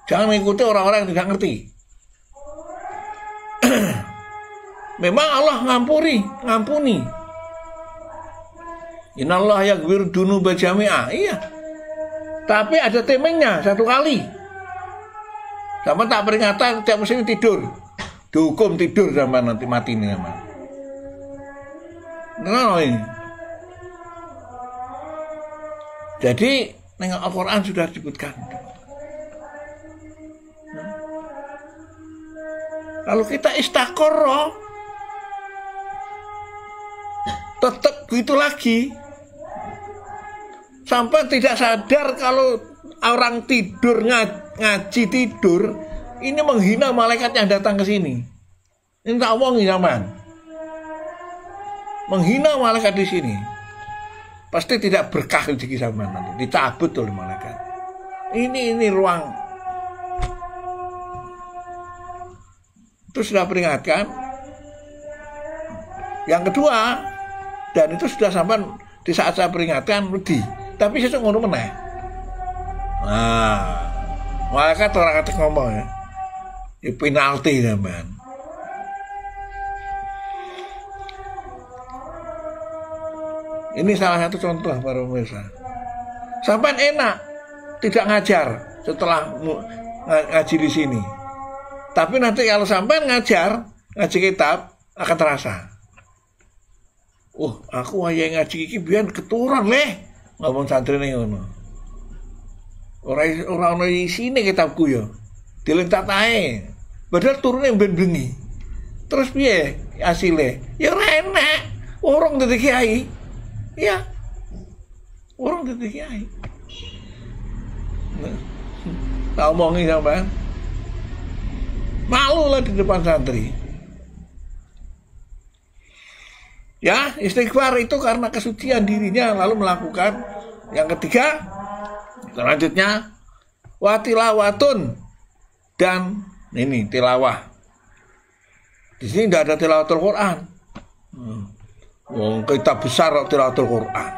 Jangan mengikuti orang-orang yang tidak ngerti. Memang Allah ngampuni. Innallah yaghfiru dzunuba jami'a. Iya. Tapi ada temengnya 1 kali. Sama tak peringatan tiap musim tidur. Dihukum tidur sama nanti mati ini sama. Nah ini. Jadi dengan Al-Quran sudah disebutkan. Kalau kita istaqarra, tetap begitu lagi. Sampai tidak sadar kalau orang tidur ngaji tidur, ini menghina malaikat yang datang ke sini. Ini tak omong zaman. Menghina malaikat di sini. Pasti tidak berkah rezeki zaman nanti, dicabut oleh malaikat. Ini ruang. Itu sudah peringatkan. Yang kedua, dan itu sudah sampai di saat saya peringatkan wedi. Tapi saya ngono meneh. Nah, malaikat orang kata ngomong ya. Ini penalti zaman. Ini salah satu contoh para pemirsa. Sampai enak tidak ngajar setelah ngaji di sini. Tapi nanti kalau sampai ngaji kitab akan terasa. Aku aja ngaji iki biyen keturun leh. Ngomong santri nih ngono. Orang di sini kitabku ya. Dilentat ae. Padahal turune ben bengi. Terus piye hasilnya? Ya ora enak. Orang dadi kiai. Ya. Orang dadi kiai. Tak omongin sampean. Malu lah di depan santri. Ya, istighfar itu karena kesucian dirinya lalu melakukan. Yang ketiga, selanjutnya watilawatun, dan ini tilawah. Di sini tidak ada tilawatul Quran. Kitab besar tilawatul Quran.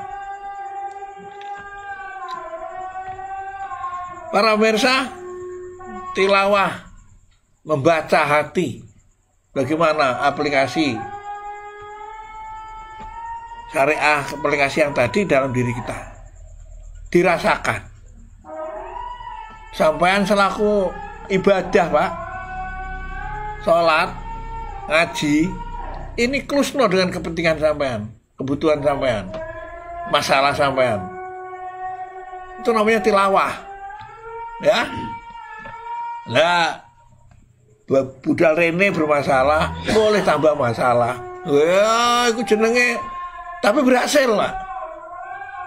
Para pemirsa, tilawah membaca hati. Bagaimana aplikasi syariah, aplikasi yang tadi dalam diri kita dirasakan. Sampean selaku ibadah, Pak, sholat, ngaji, ini klusno dengan kepentingan sampean, kebutuhan sampean, masalah sampean. Itu namanya tilawah. Ya. Lah, budal rene bermasalah, boleh tambah masalah. Wah, itu jenenge. Tapi berhasil lah.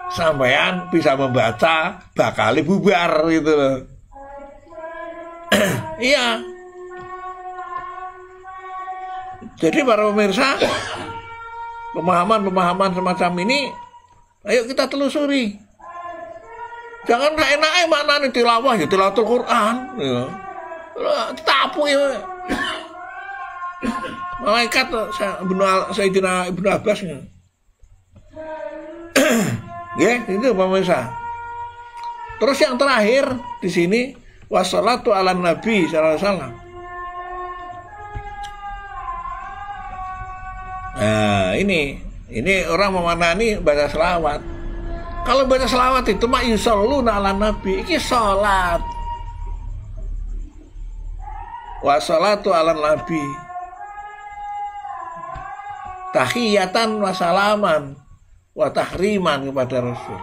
Sampean bisa membaca, bakal bubar gitu loh. Iya. Jadi para pemirsa, pemahaman-pemahaman semacam ini, ayo kita telusuri. Jangan enak-enak maknanya tilawah ya tilawatul Quran. Ya. Tapu ya. Malaikat Sayyidina Ibnu Abbas. Ya, itu pemirsa. Terus yang terakhir di sini wassalatu ala Nabi sallallahu alaihi wasallam. Nah, ini orang memaknani baca selawat. Kalau baca selawat itu mak yusalluna ala Nabi, iki salat. Wassalatu ala Nabi. Tahiyatan wa salaman wa tahriman kepada Rasul.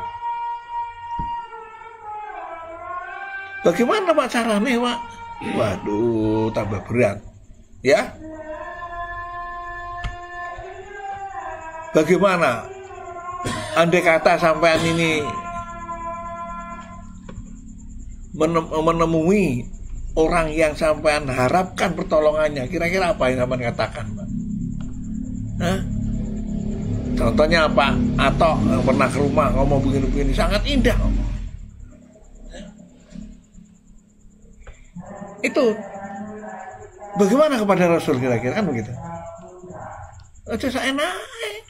Bagaimana Pak caranya, Pak? Waduh, tambah berat. Ya? Bagaimana? Andai kata sampean ini menemui orang yang sampean harapkan pertolongannya, kira-kira apa yang sampean katakan, Pak? Hah? Contohnya apa? Atau yang pernah ke rumah ngomong begini-begini, sangat indah. Itu bagaimana kepada Rasul kira-kira, kan begitu? Aja saya naik.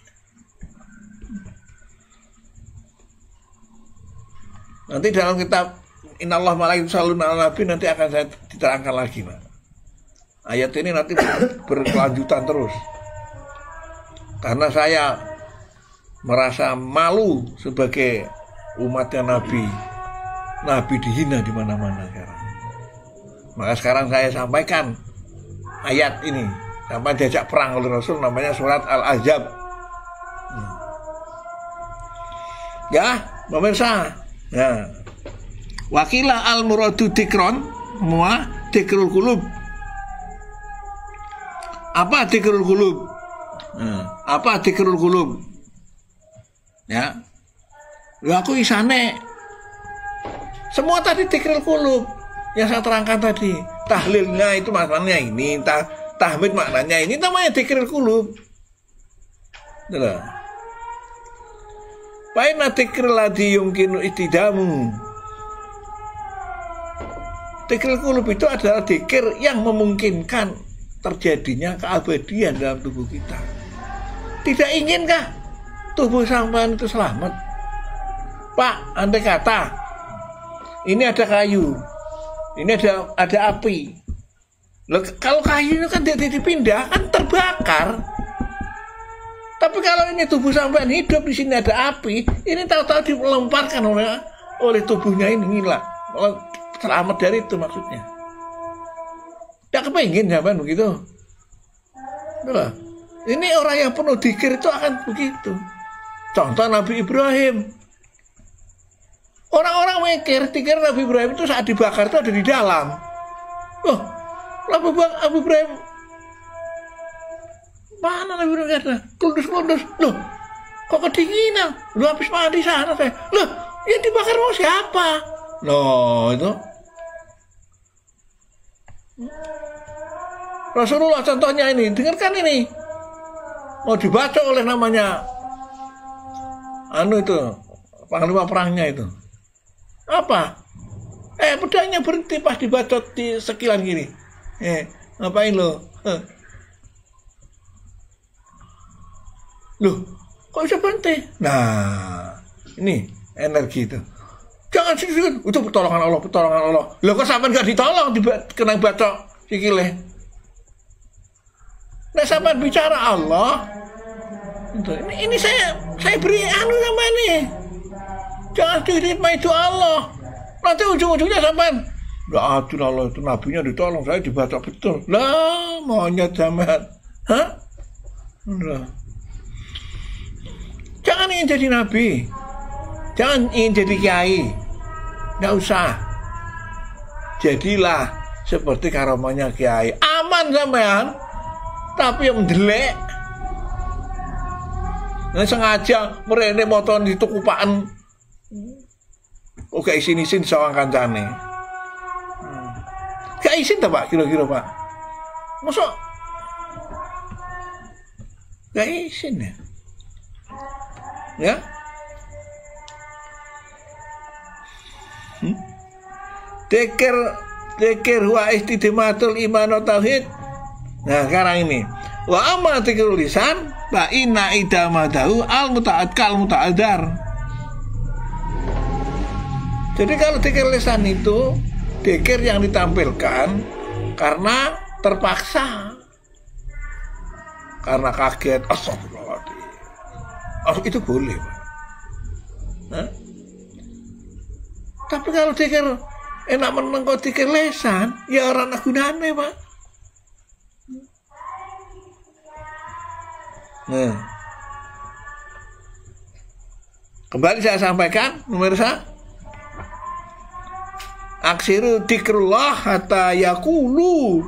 Nanti dalam kitab Innallah malaikatu yusholluna 'alan nabi nanti akan saya diterangkan lagi, Pak. Ayat ini nanti berkelanjutan terus. Karena saya merasa malu sebagai umatnya Nabi. Nabi dihina di mana-mana sekarang. Maka sekarang saya sampaikan ayat ini sampai diajak perang oleh Rasul, namanya surat Al-Ahzab. Ya, pemirsa. Ya. Wakilah al-muradu dikron semua dikrul kulub. Apa dikrul kulub? Apa dikrul kulub? Ya. Aku isane semua tadi dikrul kulub yang saya terangkan tadi. Tahlilnya itu maknanya ini, tahmid maknanya ini, namanya dikrul kulub. Betul. Paina dikrul ladzi yumkinu istidamu. Dikrul kulub itu adalah dikir yang memungkinkan terjadinya keabadian dalam tubuh kita. Tidak inginkah tubuh sampean itu selamat? Pak, andai kata ini ada kayu, ini ada api. Loh, kalau kayu itu kan tidak dipindah, kan terbakar. Tapi kalau ini tubuh sampean hidup, di sini ada api, ini tahu-tahu dilemparkan oleh tubuhnya ini hilang. Selamat dari itu maksudnya. Tidak kepingin sampean begitu. Itulah. Ini orang yang penuh dzikir itu akan begitu. Contoh Nabi Ibrahim. Orang-orang mikir Nabi Ibrahim itu saat dibakar itu ada di dalam. Oh, Nabi Ibrahim mana Nabi Ibrahim kata? Kudus. Loh, kok kedinginan? Lu habis mandi sana saya. Loh, yang dibakar mau siapa? Loh, itu Rasulullah contohnya ini. Dengarkan ini. Mau dibaca oleh namanya itu panglima perangnya itu. Apa? Pedangnya berhenti pas dibacot di sekilan gini. Ngapain lo? Loh, kok bisa berhenti? Nah, ini energi itu. Jangan sih, itu pertolongan Allah, pertolongan Allah. Loh, kok sampai nggak ditolong, kena bacok sikile. Nah, sampai bicara Allah, ini saya beri anu sama ini. Jangan diterima itu Allah. Nanti ujung-ujungnya sampai nggak adil Allah itu nabinya ditolong, saya dibaca betul. Lah, maunya zaman, hah? Nah. Jangan ingin jadi nabi, jangan ingin jadi kiai, nggak usah. Jadilah seperti karomanya kiai, aman sampean, tapi yang mendelek. Nah, sengaja merene motor di tukupaan, oke isin sawang kancane. Gak isin tak Pak, kira-kira Pak? Masuk? Gak isin ya? Ya? Tikir wa istidimatul iman tauhid. Nah sekarang ini wa amma tikirul lisan fa inna idamadahu al muta'ad kal muta'adar. Jadi kalau tikir lisan itu tikir yang ditampilkan karena terpaksa, karena kaget, astagfirullahaladzim. Oh, itu boleh, Pak. Hah? Tapi kalau tikir enak meneng kok tikir lesan, ya orang gunane, Pak. Nah, kembali saya sampaikan, pemirsa, aksiru dikrullah hatta yakulu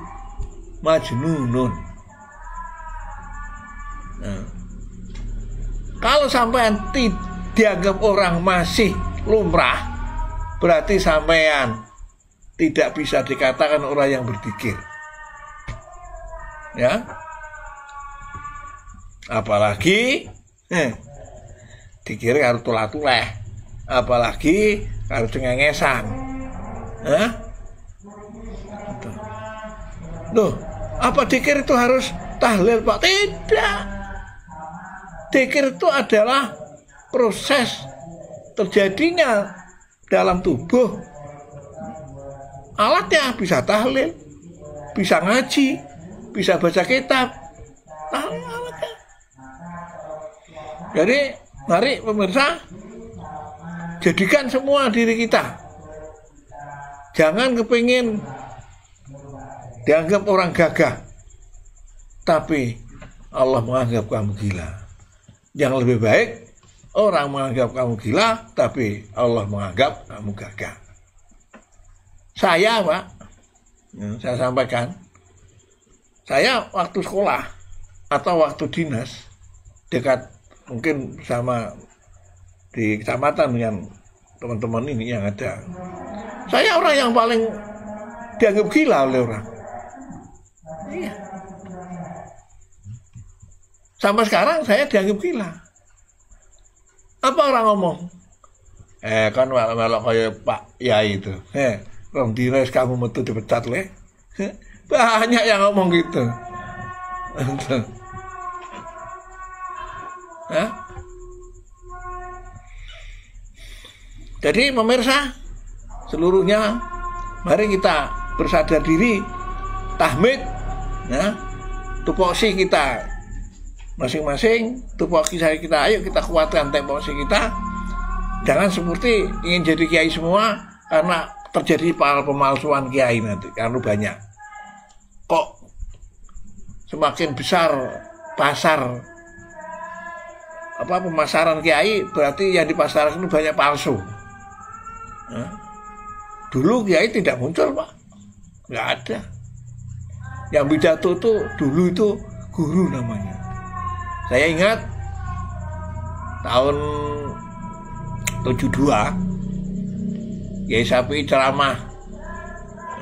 majnunun. Nah, kalau sampean dianggap orang masih lumrah, berarti sampean tidak bisa dikatakan orang yang berzikir. Ya. Apalagi dikira harus tulah-tulah. Apalagi harus cengengesan. Hah? Loh, apa dikir itu harus tahlil, Pak? Tidak. Dikir itu adalah proses terjadinya dalam tubuh. Alatnya bisa tahlil, bisa ngaji, bisa baca kitab. Alatnya. Jadi, mari pemirsa, jadikan semua diri kita. Jangan kepingin dianggap orang gagah, tapi Allah menganggap kamu gila. Yang lebih baik orang menganggap kamu gila, tapi Allah menganggap kamu gagah. Saya, Pak, saya sampaikan, saya waktu sekolah atau waktu dinas dekat mungkin sama di kecamatan dengan teman-teman ini yang ada, saya orang yang paling dianggap gila oleh orang. Iya. Sampai sekarang saya dianggap gila. Apa orang ngomong? Kan melok kayak Pak Yai itu. Rom dires kamu metu dipecat le. Banyak yang ngomong gitu. Hah? Jadi pemirsa seluruhnya, mari kita bersadar diri, tahmid, ya, tupoksi kita masing-masing, tupoksi saya kita, ayo kita kuatkan tupoksi kita. Jangan seperti ingin jadi kiai semua karena terjadi pemalsuan kiai nanti, karena banyak. Kok semakin besar pasar pemasaran kiai, berarti yang dipasarkan itu banyak palsu. Nah, dulu kiai tidak muncul, Pak, nggak ada. Yang pidato itu dulu itu guru namanya. Saya ingat tahun 72 Kiai Sapi'i ceramah,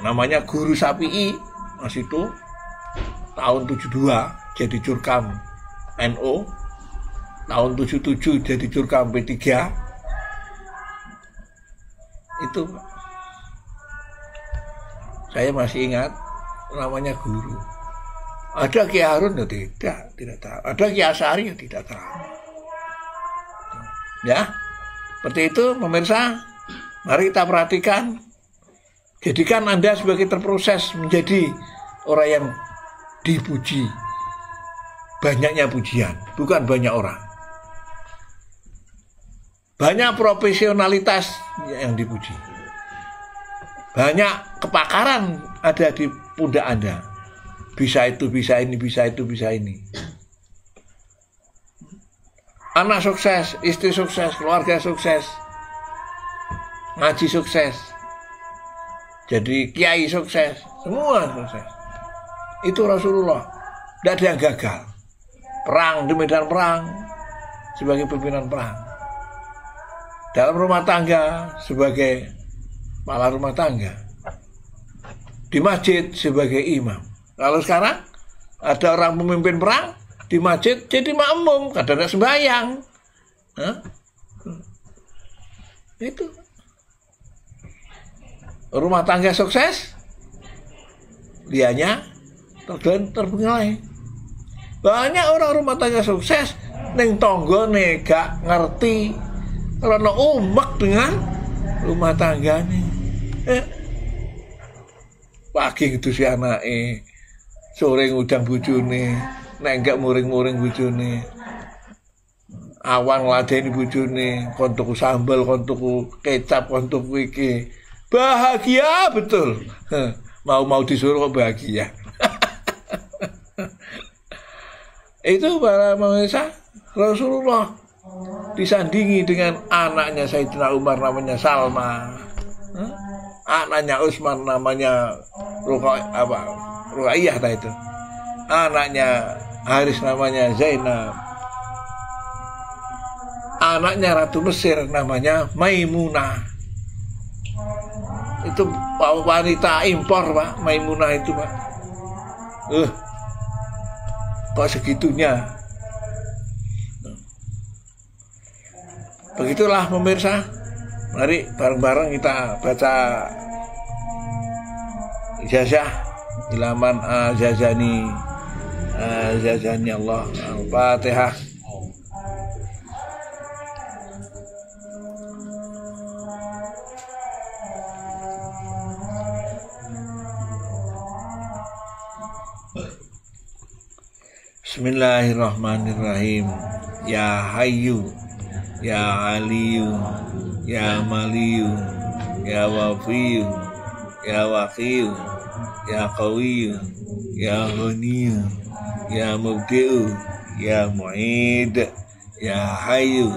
namanya Guru Sapi'i, masih itu tahun 72 jadi curkam NU, tahun 77 jadi curkam P3. Itu saya masih ingat namanya guru. Ada Kiai Harun ya tidak tahu. Ada Kiai Asy'ari ya tidak tahu. Ya, seperti itu pemirsa. Mari kita perhatikan. Jadikan Anda sebagai terproses menjadi orang yang dipuji. Banyaknya pujian, bukan banyak orang. Banyak profesionalitas yang dipuji. Banyak kepakaran ada di pundak Anda. Bisa itu, bisa ini, bisa itu, bisa ini. Anak sukses, istri sukses, keluarga sukses. Ngaji sukses. Jadi kiai sukses, semua sukses. Itu Rasulullah. Tidak ada yang gagal. Perang di medan perang sebagai pimpinan perang. Dalam rumah tangga sebagai kepala rumah tangga. Di masjid sebagai imam. Kalau sekarang ada orang pemimpin perang di masjid jadi makmum, kadang-kadang sembahyang. Itu. Rumah tangga sukses, dianya terbengkalai. Banyak orang rumah tangga sukses, neng tonggone gak ngerti karena umek dengan rumah tangga nih. Pagi itu si anake, sore ngudang bojone, nek gak muring-muring bojone. Awan ngladeni bojone, kon tuku sambel, kon tuku kecap, kon tuku iki. Bahagia betul. Mau disuruh kok bahagia. Itu para pemirsa, Rasulullah disandingi dengan anaknya Sayyidina Umar namanya Salma. Anaknya Utsman namanya Ruqayyah itu. Anaknya Haris namanya Zainab. Anaknya Ratu Mesir namanya Maimunah. Itu wanita impor, Pak, Maimunah itu, Pak. Kok segitunya? Begitulah pemirsa. Mari bareng-bareng kita baca ijazah ilaman Azazani Allah. Al-Fatihah. Bismillahirrahmanirrahim. Ya Hayyu, Ya Aliyu, Ya Maliyu, Ya Wafiyu, Ya Waqiyu, Ya Qawiyu, Ya Ghaniyu, Ya Mubdi'u, Ya Mu'id, Ya Hayyu,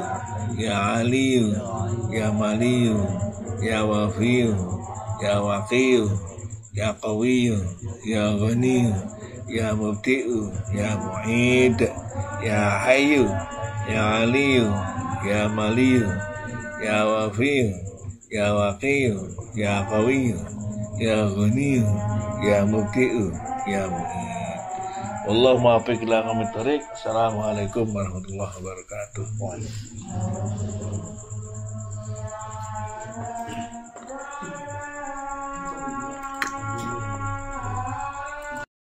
Ya Aliyu, Ya Maliyu, Ya Wafiyu, Ya Waqiyu, Ya Qawiyu, Ya Ghaniyu, Ya Mubdi'u, Ya Mu'id, Ya Hayyu, Ya Aliyu, Ya Maliyu, Ya Wafiyu, Ya Waqiyu, Ya Qawiyu, Ya Ghaniyu, Ya Mubdi'u, Ya Mu'id. Wallahu muwaffiq ila aqwamit thoriq. Assalamualaikum warahmatullahi wabarakatuh.